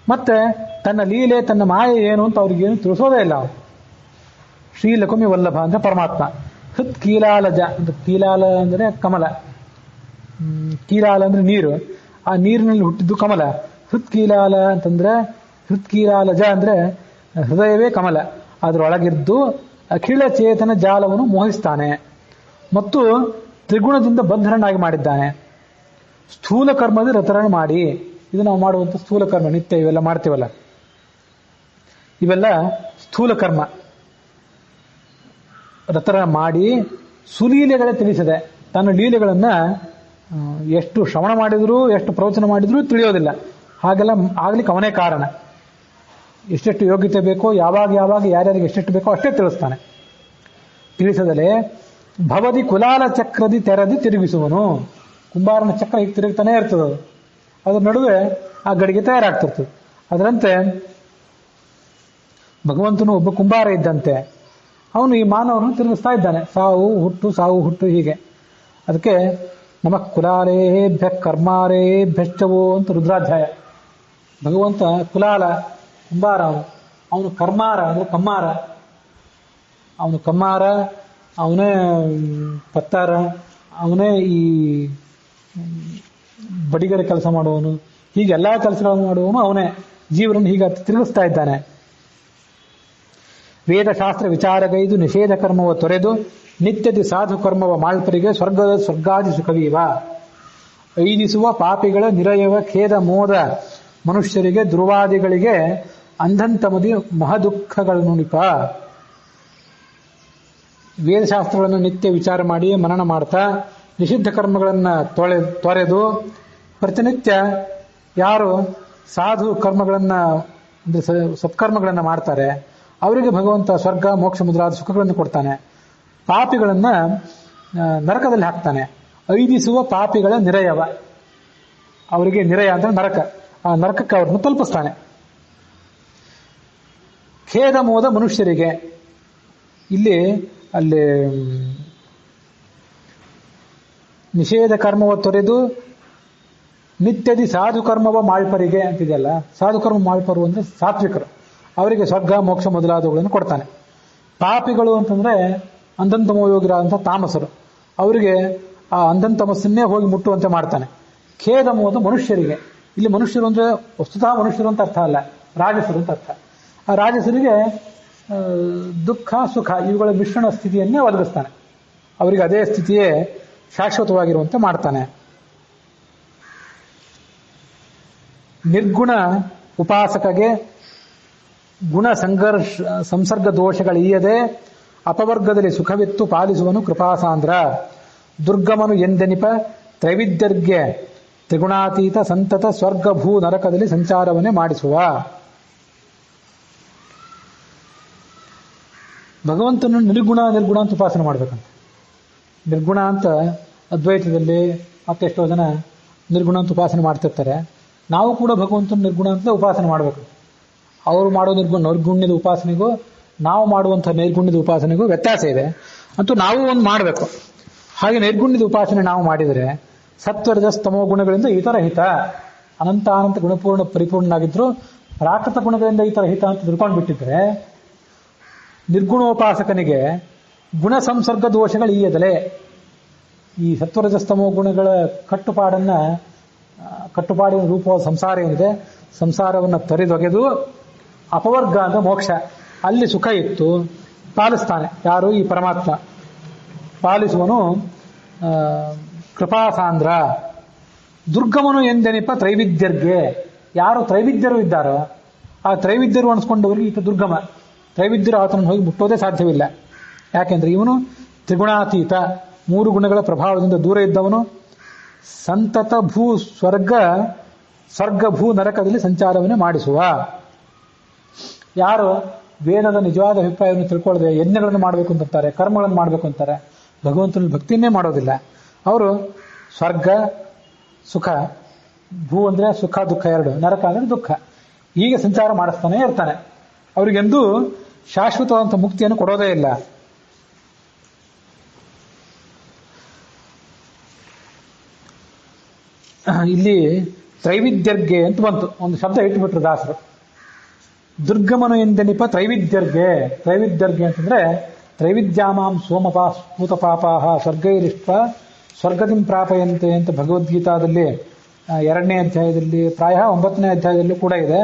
ಮತ್ತೆ ತನ್ನ ಲೀಲೆ, ತನ್ನ ಮಾಯೆ ಏನು ಅಂತ ಅವ್ರಿಗೇನು ತಿಳಿಸೋದೇ ಇಲ್ಲ. ಶ್ರೀ ಲಕುಮಿ ವಲ್ಲಭ ಅಂದ್ರೆ ಪರಮಾತ್ಮ. ಹೃತ್ ಕೀಲಾಲಜ ಅಂದ್ರೆ, ಕೀಲಾಲ ಅಂದ್ರೆ ಕಮಲ, ಕೀಲಾಲ ಅಂದ್ರೆ ನೀರು, ಆ ನೀರಿನಲ್ಲಿ ಹುಟ್ಟಿದ್ದು ಕಮಲ. ಹೃತ್ ಕೀಲಾಲ ಅಂತಂದ್ರೆ, ಹೃತ್ ಕೀಲಾಲಜ ಅಂದ್ರೆ ಹೃದಯವೇ ಕಮಲ, ಅದರೊಳಗಿದ್ದು ಅಖಿಲ ಚೇತನ ಜಾಲವನ್ನು ಮೋಹಿಸ್ತಾನೆ ಮತ್ತು ತ್ರಿಗುಣದಿಂದ ಬಂಧನನಾಗಿ ಮಾಡಿದ್ದಾನೆ. ಸ್ಥೂಲ ಕರ್ಮದ ರತರಣ ಮಾಡಿ, ಇದು ನಾವು ಮಾಡುವಂಥ ಸ್ಥೂಲ ಕರ್ಮ, ನಿತ್ಯ ಇವೆಲ್ಲ ಮಾಡ್ತೀವಲ್ಲ, ಇವೆಲ್ಲ ಸ್ಥೂಲ ಕರ್ಮ. ರತರಣ ಮಾಡಿ ಸುಲೀಲೆಗಳೇ ತಿಳಿಸಿದೆ. ತನ್ನ ಲೀಲೆಗಳನ್ನ ಎಷ್ಟು ಶ್ರವಣ ಮಾಡಿದ್ರು, ಎಷ್ಟು ಪ್ರವಚನ ಮಾಡಿದ್ರೂ ತಿಳಿಯೋದಿಲ್ಲ. ಹಾಗೆಲ್ಲ ಆಗ್ಲಿಕ್ಕೆ ಅವನೇ ಕಾರಣ. ಎಷ್ಟೆಷ್ಟು ಯೋಗ್ಯತೆ ಬೇಕೋ, ಯಾವಾಗ ಯಾರ್ಯಾರಿಗೆ ಎಷ್ಟೆಷ್ಟು ಬೇಕೋ ಅಷ್ಟೇ ತಿಳಿಸ್ತಾನೆ. ತಿಳಿಸದಲೇ ಭವದಿ ಕುಲಾಲ ಚಕ್ರದಿ ತೆರದಿ ತಿರುಗಿಸುವನು. ಕುಂಬಾರನ ಚಕ್ರ ಹೀಗೆ ತಿರುಗ್ತಾನೆ ಇರ್ತದೆ, ಅದ್ರ ನಡುವೆ ಆ ಗಡಿಗೆ ತಯಾರಾಗ್ತಿರ್ತದೆ. ಅದರಂತೆ ಭಗವಂತನು ಒಬ್ಬ ಕುಂಬಾರ ಇದ್ದಂತೆ ಅವನು ಈ ಮಾನವರನ್ನು ತಿರುಗಿಸ್ತಾ ಇದ್ದಾನೆ. ಸಾವು ಹುಟ್ಟು ಹೀಗೆ. ಅದಕ್ಕೆ ನಮಃ ಕುಲಾಲೇಭ್ಯ ಕರ್ಮಾರೇಭ್ಯಶ್ಚವೋ ಅಂತ ರುದ್ರಾಧ್ಯಾಯ. ಭಗವಂತ ಕುಲಾಲ ಕುಂಬಾರ, ಅವನು ಕರ್ಮಾರ ಅಂದ್ರೆ ಕಮ್ಮಾರ, ಅವನು ಕಮ್ಮಾರ, ಅವನೇ ಪತ್ತಾರ, ಅವನೇ ಈ ಬಡಿಗರ ಕೆಲಸ ಮಾಡುವವನು, ಹೀಗೆ ಎಲ್ಲಾ ಕೆಲಸಗಳನ್ನು ಮಾಡುವವನು ಅವನೇ. ಜೀವನನ್ನು ಹೀಗೆ ತಿರುಗಿಸ್ತಾ ಇದ್ದಾನೆ. ವೇದಶಾಸ್ತ್ರ ವಿಚಾರಗೈದು ನಿಷೇಧ ಕರ್ಮವ ತೊರೆದು ನಿತ್ಯದಿ ಸಾಧು ಕರ್ಮವ ಮಾಳ್ಪರಿಗೆ ಸ್ವರ್ಗಾದಿ ಸುಖವೀವ. ಐದಿಸುವ ಪಾಪಿಗಳ ನಿರಯವ ಖೇದ ಮೋದ ಮನುಷ್ಯರಿಗೆ ಧ್ರುವಾದಿಗಳಿಗೆ ಅಂಧಂತಮದಿ ಮಹದುಃಖಗಳನ್ನುಣಿಪ. ವೇದಶಾಸ್ತ್ರಗಳನ್ನು ನಿತ್ಯ ವಿಚಾರ ಮಾಡಿ ಮನನ ಮಾಡ್ತಾ ನಿಷಿದ್ಧ ಕರ್ಮಗಳನ್ನು ತೊರೆದು ಪ್ರತಿನಿತ್ಯ ಯಾರು ಸಾಧು ಕರ್ಮಗಳನ್ನ ಅಂದ್ರೆ ಸತ್ಕರ್ಮಗಳನ್ನ ಮಾಡ್ತಾರೆ ಅವರಿಗೆ ಭಗವಂತ ಸ್ವರ್ಗ ಮೋಕ್ಷ ಮೊದಲಾದ ಸುಖಗಳನ್ನು ಕೊಡ್ತಾನೆ. ಪಾಪಿಗಳನ್ನ ನರಕದಲ್ಲಿ ಹಾಕ್ತಾನೆ. ಐದಿಸುವ ಪಾಪಿಗಳ ನಿರಯವ, ಅವರಿಗೆ ನಿರಯ ಅಂದ್ರೆ ನರಕ, ಆ ನರಕಕ್ಕೆ ಅವ್ರನ್ನು ತಲುಪಿಸ್ತಾನೆ. ಖೇದ ಮೋದ ಮನುಷ್ಯರಿಗೆ, ಅಲ್ಲಿ ನಿಷೇಧ ಕರ್ಮವ ತೊರೆದು ನಿತ್ಯದಿ ಸಾಧು ಕರ್ಮವ ಮಾಳ್ಪರಿಗೆ ಅಂತಿದೆಯಲ್ಲ, ಸಾಧು ಕರ್ಮ ಮಾಳ್ಪರು ಅಂದ್ರೆ ಸಾತ್ವಿಕರು, ಅವರಿಗೆ ಸ್ವರ್ಗ ಮೋಕ್ಷ ಮೊದಲಾದವುಗಳನ್ನು ಕೊಡ್ತಾನೆ. ಪಾಪಿಗಳು ಅಂತಂದ್ರೆ ಅಂಧಂತಮೋಯೋಗಿರಾದಂಥ ತಾಮಸರು, ಅವರಿಗೆ ಆ ಅಂಧಂತಮಸ್ಸನ್ನೇ ಹೋಗಿ ಮುಟ್ಟುವಂತೆ ಮಾಡ್ತಾನೆ. ಖೇದ ಮೋದ ಮನುಷ್ಯರಿಗೆ, ಇಲ್ಲಿ ಮನುಷ್ಯರು ಅಂದ್ರೆ ವಸ್ತುತಃ ಮನುಷ್ಯರು ಅಂತ ಅರ್ಥ ಅಲ್ಲ, ರಾಜಸರು ಅಂತ ಅರ್ಥ. ಆ ರಾಜಸರಿಗೆ ದುಃಖ ಸುಖ ಇವುಗಳ ಮಿಶ್ರಣ ಸ್ಥಿತಿಯನ್ನೇ ಒದಗಿಸ್ತಾನೆ. ಅವರಿಗೆ ಅದೇ ಸ್ಥಿತಿಯೇ ಶಾಶ್ವತವಾಗಿರುವಂತೆ ಮಾಡ್ತಾನೆ. ನಿರ್ಗುಣ ಉಪಾಸಕಗೆ ಗುಣ ಸಂಸರ್ಗ ದೋಷಗಳೀಯದೆ ಅಪವರ್ಗದಲ್ಲಿ ಸುಖವಿತ್ತು ಪಾಲಿಸುವನು ಕೃಪಾಸಾಂದ್ರ. ದುರ್ಗಮನು ಎಂದೆನಿಪ ತ್ರೈವಿದ್ಯರ್ಗೆ ತ್ರಿಗುಣಾತೀತ ಸಂತತ ಸ್ವರ್ಗ ಭೂ ನರಕದಲ್ಲಿ ಸಂಚಾರವನ್ನೇ ಮಾಡಿಸುವ. ಭಗವಂತನನ್ನು ನಿರ್ಗುಣ ಅಂತ ಉಪಾಸನೆ ಮಾಡಬೇಕಂತ. ನಿರ್ಗುಣ ಅಂತ ಅದ್ವೈತದಲ್ಲಿ ಮತ್ತೆಷ್ಟೋ ಜನ ನಿರ್ಗುಣ ಅಂತ ಉಪಾಸನೆ ಮಾಡ್ತಿರ್ತಾರೆ. ನಾವು ಕೂಡ ಭಗವಂತನ ನಿರ್ಗುಣ ಅಂತ ಉಪಾಸನೆ ಮಾಡಬೇಕು. ಅವರು ಮಾಡೋ ನಿರ್ಗುಣ್ಯದ ಉಪಾಸನೆಗೂ ನಾವು ಮಾಡುವಂಥ ನೈರ್ಗುಣ್ಯದ ಉಪಾಸನೆಗೂ ವ್ಯತ್ಯಾಸ ಇದೆ. ಅಂತೂ ನಾವು ಒಂದು ಮಾಡಬೇಕು. ಹಾಗೆ ನೈರ್ಗುಣ್ಯದ ಉಪಾಸನೆ ನಾವು ಮಾಡಿದರೆ ಸತ್ವರಜಸ್ತಮೋ ಗುಣಗಳಿಂದ ಇತರ ಹಿತ, ಅನಂತ ಗುಣಪೂರ್ಣ ಪರಿಪೂರ್ಣನಾಗಿದ್ರು ಪ್ರಾಕೃತ ಗುಣಗಳಿಂದ ಇತರ ಹಿತ ಅಂತ ತಿಳ್ಕೊಂಡು ಬಿಟ್ಟಿದ್ರೆ ನಿರ್ಗುಣೋಪಾಸಕನಿಗೆ ಗುಣ ಸಂಸರ್ಗ ದೋಷಗಳು ಈಯದಲೆ. ಈ ಸತ್ವರಜಸ್ತಮೋ ಗುಣಗಳ ಕಟ್ಟುಪಾಡಿನ ರೂಪವಾದ ಸಂಸಾರ ಏನಿದೆ, ಸಂಸಾರವನ್ನು ತರಿದೊಗೆದು ಅಪವರ್ಗ ಅಂದ್ರೆ ಮೋಕ್ಷ, ಅಲ್ಲಿ ಸುಖ ಇತ್ತು ಪಾಲಿಸ್ತಾನೆ. ಯಾರು? ಈ ಪರಮಾತ್ಮ ಪಾಲಿಸುವನು ಕೃಪಾಸಾಂದ್ರ. ದುರ್ಗಮನು ಎಂದೆನಿಪ ತ್ರೈವಿದ್ಯರ್ಗೆ, ಯಾರು ತ್ರೈವಿದ್ಯರು ಇದ್ದಾರೋ ಆ ತ್ರೈವಿದ್ಯರು ಅನಿಸ್ಕೊಂಡವರಿಗೆ ಈತ ದುರ್ಗಮ. ತ್ರೈವಿದ್ಯರು ಆತನನ್ನು ಹೋಗಿ ಮುಟ್ಟೋದೇ ಸಾಧ್ಯವಿಲ್ಲ. ಯಾಕೆಂದ್ರೆ ಇವನು ತ್ರಿಗುಣಾತೀತ, 3 ಗುಣಗಳ ಪ್ರಭಾವದಿಂದ ದೂರ ಇದ್ದವನು. ಸಂತತ ಸ್ವರ್ಗ ಭೂ ನರಕದಲ್ಲಿ ಸಂಚಾರವನ್ನೇ ಮಾಡಿಸುವ. ಯಾರು ವೇದದ ನಿಜವಾದ ಅಭಿಪ್ರಾಯವನ್ನು ತಿಳ್ಕೊಳ್ಳದೆ ಯಜ್ಞಗಳನ್ನು ಮಾಡಬೇಕು ಅಂತಾರೆ, ಕರ್ಮಗಳನ್ನು ಮಾಡಬೇಕು ಅಂತಾರೆ, ಭಗವಂತನ ಭಕ್ತಿಯನ್ನೇ ಮಾಡೋದಿಲ್ಲ, ಅವರು ಸ್ವರ್ಗ ಸುಖ, ಭೂ ಅಂದ್ರೆ ಸುಖ ದುಃಖ ಎರಡು, ನರಕ ಅಂದ್ರೆ ದುಃಖ, ಹೀಗೆ ಸಂಚಾರ ಮಾಡಿಸ್ತಾನೆ ಇರ್ತಾನೆ. ಅವರಿಗೆಂದೂ ಶಾಶ್ವತವಾದಂಥ ಮುಕ್ತಿಯನ್ನು ಕೊಡೋದೇ ಇಲ್ಲ. ಇಲ್ಲಿ ತ್ರೈವಿದ್ಯರ್ಗೆ ಅಂತ ಬಂತು, ಒಂದು ಶಬ್ದ ಇಟ್ಬಿಟ್ರು ದಾಸರು. ದುರ್ಗಮನು ಎಂದೆನಿಪ ತ್ರೈವಿದ್ಯರ್ಗೆ. ತ್ರೈವಿದ್ಯರ್ಗೆ ಅಂತಂದ್ರೆ ತ್ರೈವಿದ್ಯಾಮಾಂ ಸೋಮಪಾಸ್ಪೂತ ಪಾಪಾಹ ಸ್ವರ್ಗೈರಿಷ್ಟ ಸ್ವರ್ಗದಿಂ ಪ್ರಾಪಯಂತೆ ಅಂತ ಭಗವದ್ಗೀತಾದಲ್ಲಿ 2ನೇ ಅಧ್ಯಾಯದಲ್ಲಿ, ಪ್ರಾಯ 9ನೇ ಅಧ್ಯಾಯದಲ್ಲೂ ಕೂಡ ಇದೆ.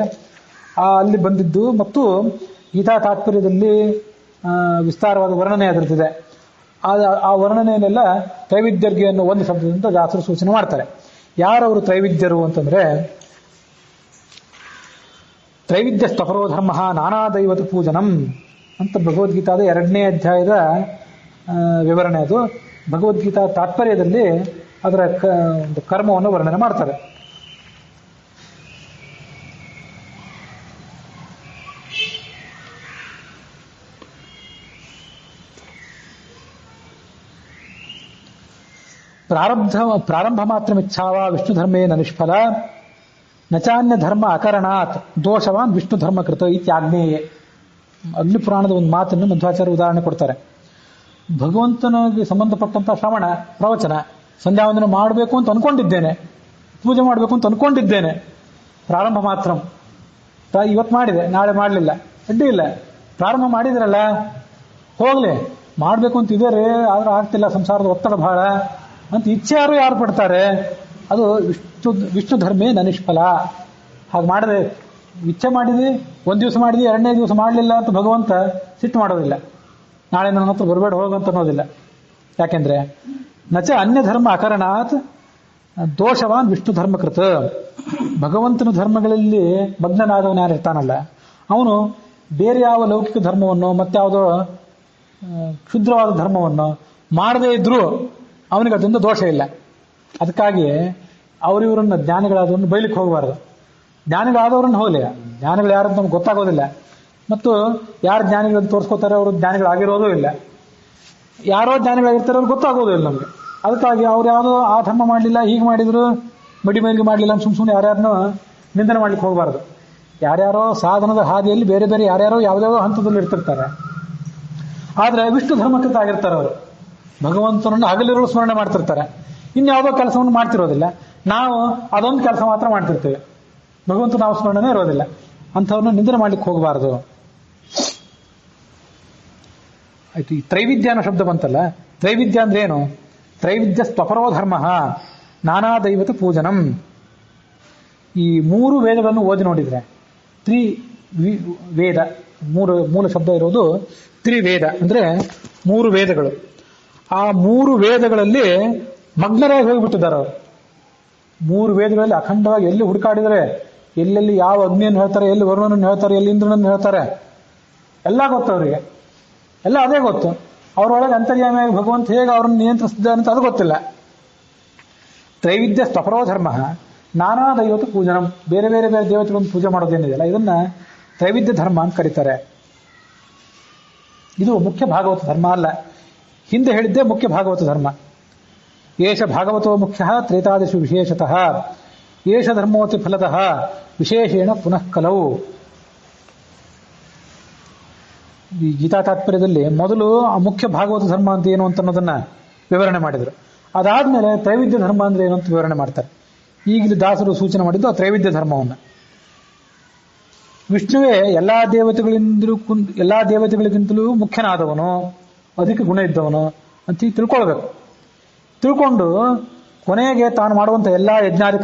ಅಲ್ಲಿ ಬಂದಿದ್ದು ಮತ್ತು ಗೀತಾ ತಾತ್ಪರ್ಯದಲ್ಲಿ ವಿಸ್ತಾರವಾದ ವರ್ಣನೆ ಅದರದ್ದಿದೆ. ಆ ವರ್ಣನೆಯನ್ನೆಲ್ಲ ತ್ರೈವಿದ್ಯರ್ಗೆ ಅನ್ನೋ ಒಂದು ಶಬ್ದದಿಂದ ದಾಸರು ಸೂಚನೆ ಮಾಡ್ತಾರೆ. ಯಾರವರು ತ್ರೈವಿದ್ಯರು ಅಂತಂದ್ರೆ, ತ್ರೈವಿದ್ಯ ಸ್ತಪರೋ ಧರ್ಮ ನಾನಾ ದೈವತ ಪೂಜನಂ ಅಂತ ಭಗವದ್ಗೀತಾದ 2ನೇ ಅಧ್ಯಾಯದ ವಿವರಣೆ. ಅದು ಭಗವದ್ಗೀತಾ ತಾತ್ಪರ್ಯದಲ್ಲಿ ಅದರ ಒಂದು ಕರ್ಮವನ್ನು ವರ್ಣನೆ ಮಾಡ್ತಾರೆ. ಪ್ರಾರಂಭ ಮಾತ್ರ ಮಿಚ್ಛಾವ ವಿಷ್ಣು ಧರ್ಮೇನ ನಿಷ್ಫಲ ನಚಾನ್ಯ ಧರ್ಮ ಅಕರಣಾತ್ ದೋಷವಾನ್ ವಿಷ್ಣು ಧರ್ಮ ಕೃತ ಇತ್ಯಾಜ್ಞೇಯೇ. ಅಗ್ನಿ ಪುರಾಣದ ಒಂದು ಮಾತನ್ನು ಮಧ್ವಾಚಾರ್ಯ ಉದಾಹರಣೆ ಕೊಡ್ತಾರೆ. ಭಗವಂತನಿಗೆ ಸಂಬಂಧಪಟ್ಟಂತ ಶ್ರವಣ ಪ್ರವಚನ ಸಂಧ್ಯಾವಂದನೆ ಮಾಡಬೇಕು ಅಂತ ಅನ್ಕೊಂಡಿದ್ದೇನೆ, ಪೂಜೆ ಮಾಡಬೇಕು ಅಂತ ಅನ್ಕೊಂಡಿದ್ದೇನೆ, ಪ್ರಾರಂಭ ಮಾತ್ರ ಇವತ್ತು ಮಾಡಿದೆ, ನಾಳೆ ಮಾಡಲಿಲ್ಲ, ಅಡ್ಡಿ ಇಲ್ಲ. ಪ್ರಾರಂಭ ಮಾಡಿದ್ರಲ್ಲ, ಹೋಗ್ಲಿ, ಮಾಡಬೇಕು ಅಂತ ಇದ್ದಾರೆ, ಆದ್ರೆ ಆಗ್ತಿಲ್ಲ, ಸಂಸಾರದ ಒತ್ತಡ ಬಹಳ ಅಂತ ಇಚ್ಛೆ ಯಾರು ಪಡ್ತಾರೆ, ಅದು ವಿಷ್ಣು ಧರ್ಮೇ ನಿಷ್ಫಲ. ಹಾಗೆ ಮಾಡಿದ್ರೆ ಇಚ್ಛೆ ಮಾಡಿದ್ವಿ, ಒಂದು ದಿವಸ ಮಾಡಿದ್ವಿ, 2ನೇ ದಿವಸ ಮಾಡಲಿಲ್ಲ ಅಂತ ಭಗವಂತ ಸಿಟ್ಟು ಮಾಡೋದಿಲ್ಲ, ನಾಳೆ ನನ್ನ ಹತ್ರ ಬರಬೇಡ ಹೋಗಂತ ಅನ್ನೋದಿಲ್ಲ. ಯಾಕೆಂದ್ರೆ ನಚ ಅನ್ಯ ಧರ್ಮ ಅಕರಣಾತ್ ದೋಷವಾನ್ ವಿಷ್ಣು ಧರ್ಮಕೃತ. ಭಗವಂತನ ಧರ್ಮಗಳಲ್ಲಿ ಮಗ್ನನಾದವನು ಯಾರು ಇರ್ತಾನಲ್ಲ, ಅವನು ಬೇರೆ ಯಾವ ಲೌಕಿಕ ಧರ್ಮವನ್ನು ಮತ್ತಾವುದೋ ಕ್ಷುದ್ರವಾದ ಧರ್ಮವನ್ನು ಮಾಡದೇ ಇದ್ರೂ ಅವನಿಗೆ ಅದೊಂದು ದೋಷ ಇಲ್ಲ. ಅದಕ್ಕಾಗಿ ಅವರಿವರನ್ನ ಜ್ಞಾನಿಗಳಾದವ್ರನ್ನ ಬೈಲಿಕ್ಕೆ ಹೋಗಬಾರ್ದು. ಜ್ಞಾನಿಗಳಾದವ್ರನ್ನ ಹೋಗಲಿ, ಜ್ಞಾನಿಗಳು ಯಾರಂತ ನಮ್ಗೆ ಗೊತ್ತಾಗೋದಿಲ್ಲ. ಮತ್ತು ಯಾರು ಜ್ಞಾನಿಗಳನ್ನು ತೋರಿಸ್ಕೋತಾರೆ ಅವರು ಜ್ಞಾನಿಗಳಾಗಿರೋದೂ ಇಲ್ಲ, ಯಾರೋ ಜ್ಞಾನಿಗಳಾಗಿರ್ತಾರೆ ಅವ್ರು ಗೊತ್ತಾಗೋದು ಇಲ್ಲ ನಮ್ಗೆ. ಅದಕ್ಕಾಗಿ ಅವ್ರು ಯಾವುದೋ ಆ ಧರ್ಮ ಮಾಡಲಿಲ್ಲ, ಹೀಗೆ ಮಾಡಿದ್ರು, ಮಡಿ ಮೈಲಿಗೆ ಮಾಡಲಿಲ್ಲ ಅಂತ ಸುಮ್ಮನೆ ಯಾರ್ಯಾರನ್ನೂ ನಿಂದನೆ ಮಾಡ್ಲಿಕ್ಕೆ ಹೋಗಬಾರ್ದು. ಯಾರ್ಯಾರೋ ಸಾಧನದ ಹಾದಿಯಲ್ಲಿ ಬೇರೆ ಬೇರೆ ಯಾರ್ಯಾರೋ ಯಾವುದ್ಯಾವುದೋ ಹಂತದಲ್ಲಿ ಇರ್ತಿರ್ತಾರೆ. ಆದ್ರೆ ವಿಷ್ಣು ಧರ್ಮಕೃತ ಆಗಿರ್ತಾರೆ ಅವರು, ಭಗವಂತನನ್ನು ಹಗಲಿರುಳು ಸ್ಮರಣೆ ಮಾಡ್ತಿರ್ತಾರೆ, ಇನ್ಯಾವುದೋ ಕೆಲಸವನ್ನು ಮಾಡ್ತಿರೋದಿಲ್ಲ. ನಾವು ಅದೊಂದು ಕೆಲಸ ಮಾತ್ರ ಮಾಡ್ತಿರ್ತೇವೆ, ಭಗವಂತ ನಾವು ಸ್ಮರಣೆ ಇರೋದಿಲ್ಲ. ಅಂಥವ್ರನ್ನ ನಿಂದನೆ ಮಾಡ್ಲಿಕ್ಕೆ ಹೋಗಬಾರದು. ಆಯ್ತು. ಈ ತ್ರೈವಿದ್ಯ ಅನ್ನೋ ಶಬ್ದ ಬಂತಲ್ಲ, ತ್ರೈವಿದ್ಯ ಅಂದ್ರೆ ಏನು? ತ್ರೈವಿದ್ಯ ಸ್ವಪರೋ ಧರ್ಮ ನಾನಾ ದೈವತ ಪೂಜನಂ. ಈ 3 ವೇದಗಳನ್ನು ಓದಿ ನೋಡಿದ್ರೆ, ವೇದ ಮೂಲ ಶಬ್ದ ಇರೋದು ತ್ರಿವೇದ ಅಂದ್ರೆ 3 ವೇದಗಳು. ಆ 3 ವೇದಗಳಲ್ಲಿ ಮಗ್ನರಾಗಿ ಹೋಗಿಬಿಟ್ಟಿದ್ದಾರೆ ಅವರು. 3 ವೇದಗಳಲ್ಲಿ ಅಖಂಡವಾಗಿ ಎಲ್ಲಿ ಹುಡುಕಾಡಿದರೆ ಎಲ್ಲೆಲ್ಲಿ ಯಾವ ಅಗ್ನಿಯನ್ನು ಹೇಳ್ತಾರೆ, ಎಲ್ಲಿ ವರುಣನನ್ನು ಹೇಳ್ತಾರೆ, ಎಲ್ಲಿ ಇಂದ್ರನನ್ನು ಹೇಳ್ತಾರೆ, ಎಲ್ಲ ಗೊತ್ತು ಅವರಿಗೆ. ಎಲ್ಲ ಅದೇ ಗೊತ್ತು. ಅವರೊಳಗೆ ಅಂತರ್ಯಾಮಿಯಾಗಿ ಭಗವಂತ ಹೇಗೆ ಅವರನ್ನು ನಿಯಂತ್ರಿಸಿದ್ದಾರೆ ಅಂತ ಅದು ಗೊತ್ತಿಲ್ಲ. ತ್ರೈವಿಧ್ಯ ಸ್ತಪರೋ ಧರ್ಮ ನಾನಾ ದೈವತ ಪೂಜನಂ, ಬೇರೆ ಬೇರೆ ಬೇರೆ ದೇವತೆಗಳನ್ನು ಪೂಜೆ ಮಾಡೋದೇನಿದೆಯಲ್ಲ ಇದನ್ನ ತ್ರೈವಿಧ್ಯ ಧರ್ಮ ಅಂತ ಕರೀತಾರೆ. ಇದು ಮುಖ್ಯ ಭಾಗವತ ಧರ್ಮ ಅಲ್ಲ, ಹಿಂದೆ ಹೇಳಿದ್ದೇ ಮುಖ್ಯ ಭಾಗವತ ಧರ್ಮ. ಏಷ ಭಾಗವತೋ ಮುಖ್ಯ ತ್ರೇತಾದಿಷು ವಿಶೇಷತಃ ಏಷ ಧರ್ಮೋತಿ ಫಲತಃ ವಿಶೇಷೇಣ ಪುನಃ ಕಲವು. ಈ ಗೀತಾ ತಾತ್ಪರ್ಯದಲ್ಲಿ ಮೊದಲು ಆ ಮುಖ್ಯ ಭಾಗವತ ಧರ್ಮ ಅಂತ ಏನು ಅಂತ ಅನ್ನೋದನ್ನ ವಿವರಣೆ ಮಾಡಿದರು. ಅದಾದ್ಮೇಲೆ ತ್ರೈವಿಧ್ಯ ಧರ್ಮ ಅಂದ್ರೆ ಏನು ಅಂತ ವಿವರಣೆ ಮಾಡ್ತಾರೆ. ಈಗಲೂ ದಾಸರು ಸೂಚನೆ ಮಾಡಿದ್ದು ಆ ತ್ರೈವಿಧ್ಯ ಧರ್ಮವನ್ನು. ವಿಷ್ಣುವೇ ಎಲ್ಲಾ ದೇವತೆಗಳಿಗಿಂತಲೂ ಮುಖ್ಯನಾದವನು, ಅಧಿಕ ಗುಣ ಇದ್ದವನು ಅಂತ ತಿಳ್ಕೊಳ್ಬೇಕು. ತಿಳ್ಕೊಂಡು ಕೊನೆಗೆ ತಾನು ಮಾಡುವಂತ ಎಲ್ಲಾ ಯಜ್ಞಾದಿ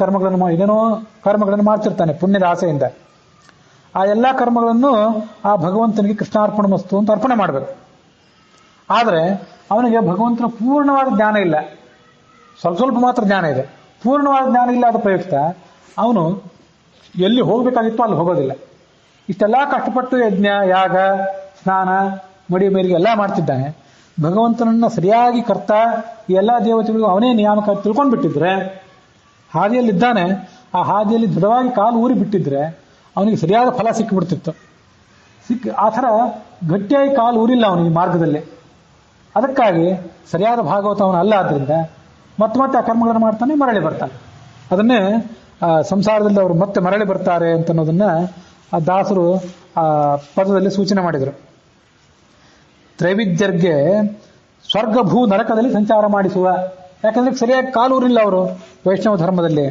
ಏನೇನೋ ಕರ್ಮಗಳನ್ನು ಮಾಡ್ತಿರ್ತಾನೆ ಪುಣ್ಯದ ಆಸೆಯಿಂದ. ಆ ಎಲ್ಲಾ ಕರ್ಮಗಳನ್ನು ಆ ಭಗವಂತನಿಗೆ ಕೃಷ್ಣಾರ್ಪಣ ಮಸ್ತು ಅಂತ ಅರ್ಪಣೆ ಮಾಡಬೇಕು. ಆದರೆ ಅವನಿಗೆ ಭಗವಂತನ ಪೂರ್ಣವಾದ ಜ್ಞಾನ ಇಲ್ಲ, ಸ್ವಲ್ಪ ಮಾತ್ರ ಜ್ಞಾನ ಇದೆ. ಪೂರ್ಣವಾದ ಜ್ಞಾನ ಇಲ್ಲದ ಪ್ರಯುಕ್ತ ಅವನು ಎಲ್ಲಿ ಹೋಗ್ಬೇಕಾಗಿತ್ತು ಅಲ್ಲಿ ಹೋಗೋದಿಲ್ಲ. ಇಷ್ಟೆಲ್ಲ ಕಷ್ಟಪಟ್ಟು ಯಜ್ಞ ಯಾಗ ಸ್ನಾನ ಮಡಿ ಮೇಲಿಗೆ ಎಲ್ಲ ಮಾಡ್ತಿದ್ದಾನೆ. ಭಗವಂತನನ್ನ ಸರಿಯಾಗಿ ಕರ್ತ ಈ ಎಲ್ಲಾ ದೇವತೆಗಳಿಗೂ ಅವನೇ ನಿಯಾಮಕ ತಿಳ್ಕೊಂಡ್ಬಿಟ್ಟಿದ್ರೆ, ಹಾದಿಯಲ್ಲಿದ್ದಾನೆ, ಆ ಹಾದಿಯಲ್ಲಿ ದೃಢವಾಗಿ ಕಾಲು ಊರಿ ಬಿಟ್ಟಿದ್ರೆ ಅವನಿಗೆ ಸರಿಯಾದ ಫಲ ಸಿಕ್ಕಿಬಿಡ್ತಿತ್ತು. ಆ ಥರ ಗಟ್ಟಿಯಾಗಿ ಕಾಲು ಊರಿಲ್ಲ ಅವನಿಗೆ ಮಾರ್ಗದಲ್ಲಿ. ಅದಕ್ಕಾಗಿ ಸರಿಯಾದ ಭಾಗವತ ಅವನು ಅಲ್ಲ. ಆದ್ರಿಂದ ಮತ್ತೆ ಆ ಕರ್ಮಗಳನ್ನು ಮಾಡ್ತಾನೆ, ಮರಳಿ ಬರ್ತಾನೆ. ಅದನ್ನೇ ಸಂಸಾರದಲ್ಲಿ ಅವರು ಮತ್ತೆ ಮರಳಿ ಬರ್ತಾರೆ ಅಂತ ಅನ್ನೋದನ್ನ ಆ ದಾಸರು ಆ ಪದದಲ್ಲಿ ಸೂಚನೆ ಮಾಡಿದರು. ತ್ರೈವಿದ್ಯರ್ಗೆ ಸ್ವರ್ಗ ಭೂ ನರಕದಲ್ಲಿ ಸಂಚಾರ ಮಾಡಿಸುವ. ಯಾಕಂದ್ರೆ ಸರಿಯಾಗಿ ಕಾಲೂರಿಲ್ಲ ಅವರು ವೈಷ್ಣವ ಧರ್ಮದಲ್ಲಿ.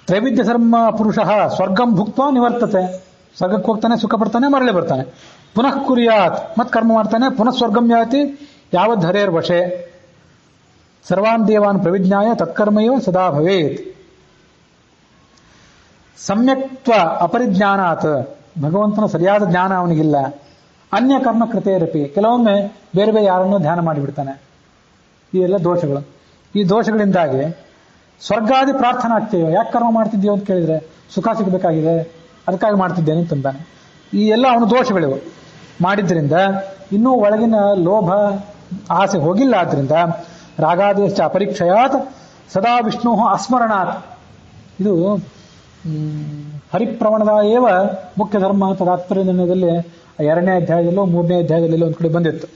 ತ್ರೈವಿಧ್ಯ ಧರ್ಮ ಪುರುಷ ಸ್ವರ್ಗಂ ಭುಕ್ತ ನಿವರ್ತತೆ. ಸ್ವರ್ಗಕ್ಕೆ ಹೋಗ್ತಾನೆ, ಸುಖ ಪಡ್ತಾನೆ, ಮರಳಿ ಬರ್ತಾನೆ. ಪುನಃ ಕುರ್ಯಾತ್, ಮತ್ ಕರ್ಮ ಮಾಡ್ತಾನೆ, ಪುನಃ ಸ್ವರ್ಗಂ ಯಾತಿ ಯಾವದ್ ಹರೇರ್ ವಶೆ. ಸರ್ವಾನ್ ದೇವಾನ್ ಪ್ರವಿಜ್ಞಾಯ ತತ್ಕರ್ಮಯೋ ಸದಾ ಭವೇತ್. ಸಮ್ಯಕ್ತ್ವ ಅಪರಿಜ್ಞಾನಾತ್, ಭಗವಂತನ ಸರಿಯಾದ ಜ್ಞಾನ ಅವನಿಗಿಲ್ಲ. ಅನ್ಯ ಕರ್ಮ ಕೃತೇರಪಿ, ಕೆಲವೊಮ್ಮೆ ಬೇರೆ ಬೇರೆ ಯಾರನ್ನೋ ಧ್ಯಾನ ಮಾಡಿಬಿಡ್ತಾನೆ. ಈ ಎಲ್ಲ ದೋಷಗಳು. ಈ ದೋಷಗಳಿಂದಾಗಿ ಸ್ವರ್ಗಾದಿ ಪ್ರಾರ್ಥನಾ ಆಗ್ತೇವೆ. ಯಾಕೆ ಕರ್ಮ ಮಾಡ್ತಿದ್ದೀವಿ ಅಂತ ಕೇಳಿದ್ರೆ ಸುಖ ಸಿಗಬೇಕಾಗಿದೆ, ಅದಕ್ಕಾಗಿ ಮಾಡ್ತಿದ್ದೇನೆ ಅಂತಂದಾನೆ. ಈ ಎಲ್ಲ ಅವನು ದೋಷಗಳಿವು. ಮಾಡಿದ್ರಿಂದ ಇನ್ನೂ ಒಳಗಿನ ಲೋಭ ಆಸೆ ಹೋಗಿಲ್ಲ. ಆದ್ರಿಂದ ರಾಗಾದೇಶ ಅಪರೀಕ್ಷಯಾತ್ ಸದಾ ವಿಷ್ಣು ಅಸ್ಮರಣಾತ್. ಇದು ಹರಿಪ್ರವಣದ ಏವ ಮುಖ್ಯ ಧರ್ಮ ಅಂತ ತಾತ್ಪರ್ಯ ನಿರ್ಣಯದಲ್ಲಿ 2ನೇ ಅಧ್ಯಾಯದಲ್ಲೋ 3ನೇ ಅಧ್ಯಾಯದಲ್ಲೋ ಒಂದು ಕಡೆ ಬಂದಿತ್ತು.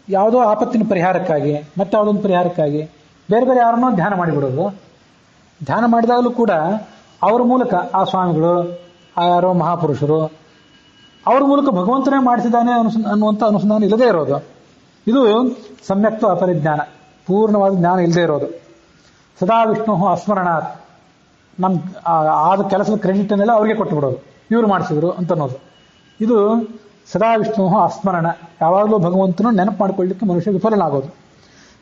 ಯಾವುದೋ ಆಪತ್ತಿನ ಪರಿಹಾರಕ್ಕಾಗಿ ಮತ್ತೆ ಯಾವುದೊಂದು ಪರಿಹಾರಕ್ಕಾಗಿ ಬೇರೆ ಬೇರೆ ಯಾರನ್ನೋ ಧ್ಯಾನ ಮಾಡಿಬಿಡೋದು. ಧ್ಯಾನ ಮಾಡಿದಾಗಲೂ ಕೂಡ ಅವ್ರ ಮೂಲಕ ಆ ಸ್ವಾಮಿಗಳು, ಆ ಯಾರೋ ಮಹಾಪುರುಷರು, ಅವ್ರ ಮೂಲಕ ಭಗವಂತನೇ ಮಾಡಿಸಿದ್ದಾನೆ ಅನ್ನುವಂಥ ಅನುಸಂಧಾನ ಇಲ್ಲದೆ ಇರೋದು. ಇದು ಸಮ್ಯಕ್ತ್ವ ಅಪರಿಜ್ಞಾನ, ಪೂರ್ಣವಾದ ಜ್ಞಾನ ಇಲ್ಲದೆ ಇರೋದು. ಸದಾ ವಿಷ್ಣು ಅಸ್ಮರಣಾತ್, ನಮ್ ಆದ ಕೆಲಸದ ಕ್ರೆಡಿಟ್ ಅನ್ನೆಲ್ಲ ಅವ್ರಿಗೆ ಕೊಟ್ಟು ಬಿಡೋದು, ಇವ್ರು ಮಾಡಿಸಿದ್ರು ಅಂತ ಅನ್ನೋದು. ಇದು ಸದಾ ವಿಷ್ಣು ಅಸ್ಮರಣ, ಯಾವಾಗಲೂ ಭಗವಂತನು ನೆನಪು ಮಾಡಿಕೊಳ್ಳಿಕ್ಕೆ ಮನುಷ್ಯ ವಿಫಲನಾಗೋದು.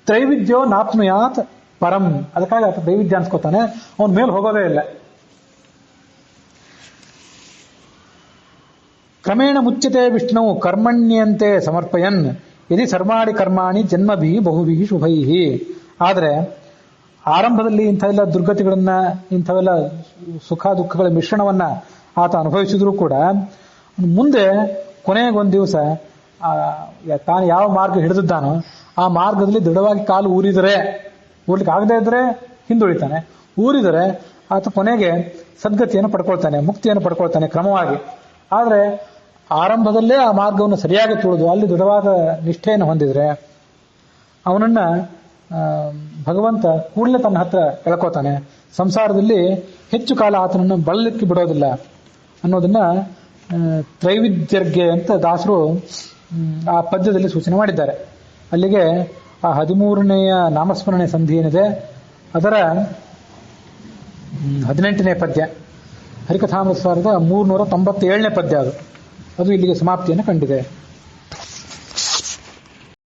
ತ್ರೈವಿಧ್ಯ ನಾಪ್ನುಯಾತ್ ಪರಂ, ಅದಕ್ಕಾಗಿ ಆತ ತ್ರೈವಿಧ್ಯ ಅನ್ಸ್ಕೋತಾನೆ, ಅವನ ಮೇಲೆ ಹೋಗೋದೇ ಇಲ್ಲ. ಕ್ರಮೇಣ ಮುಚ್ಯತೆ ವಿಷ್ಣು ಕರ್ಮಣ್ಯಂತೆ ಸಮರ್ಪಯನ್ ಯದಿ ಸರ್ವಾಣಿ ಕರ್ಮಾಣಿ ಜನ್ಮಭಿ ಬಹುಭಿ ಶುಭೈ. ಆದರೆ ಆರಂಭದಲ್ಲಿ ಇಂಥವೆಲ್ಲ ದುರ್ಗತಿಗಳನ್ನ, ಇಂಥವೆಲ್ಲ ಸುಖ ದುಃಖಗಳ ಮಿಶ್ರಣವನ್ನ ಆತ ಅನುಭವಿಸಿದ್ರು ಕೂಡ ಮುಂದೆ ಕೊನೆಗೊಂದು ದಿವಸ ತಾನು ಯಾವ ಮಾರ್ಗ ಹಿಡಿದಿದ್ದಾನೋ ಆ ಮಾರ್ಗದಲ್ಲಿ ದೃಢವಾಗಿ ಕಾಲು ಊರ್ಲಿಕ್ಕೆ ಆಗದೇ ಇದ್ರೆ ಹಿಂದುಳಿತಾನೆ, ಊರಿದರೆ ಆತ ಕೊನೆಗೆ ಸದ್ಗತಿಯನ್ನು ಪಡ್ಕೊಳ್ತಾನೆ, ಮುಕ್ತಿಯನ್ನು ಪಡ್ಕೊಳ್ತಾನೆ ಕ್ರಮವಾಗಿ. ಆದರೆ ಆರಂಭದಲ್ಲೇ ಆ ಮಾರ್ಗವನ್ನು ಸರಿಯಾಗಿ ತುಳಿದು ಅಲ್ಲಿ ದೃಢವಾದ ನಿಷ್ಠೆಯನ್ನು ಹೊಂದಿದ್ರೆ ಅವನನ್ನ ಭಗವಂತ ಕೂಡಲೇ ತನ್ನ ಹತ್ರ ಎಳ್ಕೋತಾನೆ. ಸಂಸಾರದಲ್ಲಿ ಹೆಚ್ಚು ಕಾಲ ಆತನನ್ನು ಬಳಲಿಕ್ಕೆ ಬಿಡೋದಿಲ್ಲ ಅನ್ನೋದನ್ನ ತ್ರೈವಿದ್ಯರ್ಗೆ ಅಂತ ದಾಸರು ಆ ಪದ್ಯದಲ್ಲಿ ಸೂಚನೆ ಮಾಡಿದ್ದಾರೆ. ಅಲ್ಲಿಗೆ ಆ 13ನೇಯ ನಾಮಸ್ಮರಣೆ ಸಂಧಿ ಏನಿದೆ ಅದರ 18ನೇ ಪದ್ಯ, ಹರಿಕಥಾಮೃತಸಾರದ 397ನೇ ಪದ್ಯ ಅದು ಇಲ್ಲಿಗೆ ಸಮಾಪ್ತಿಯನ್ನು ಕಂಡಿದೆ.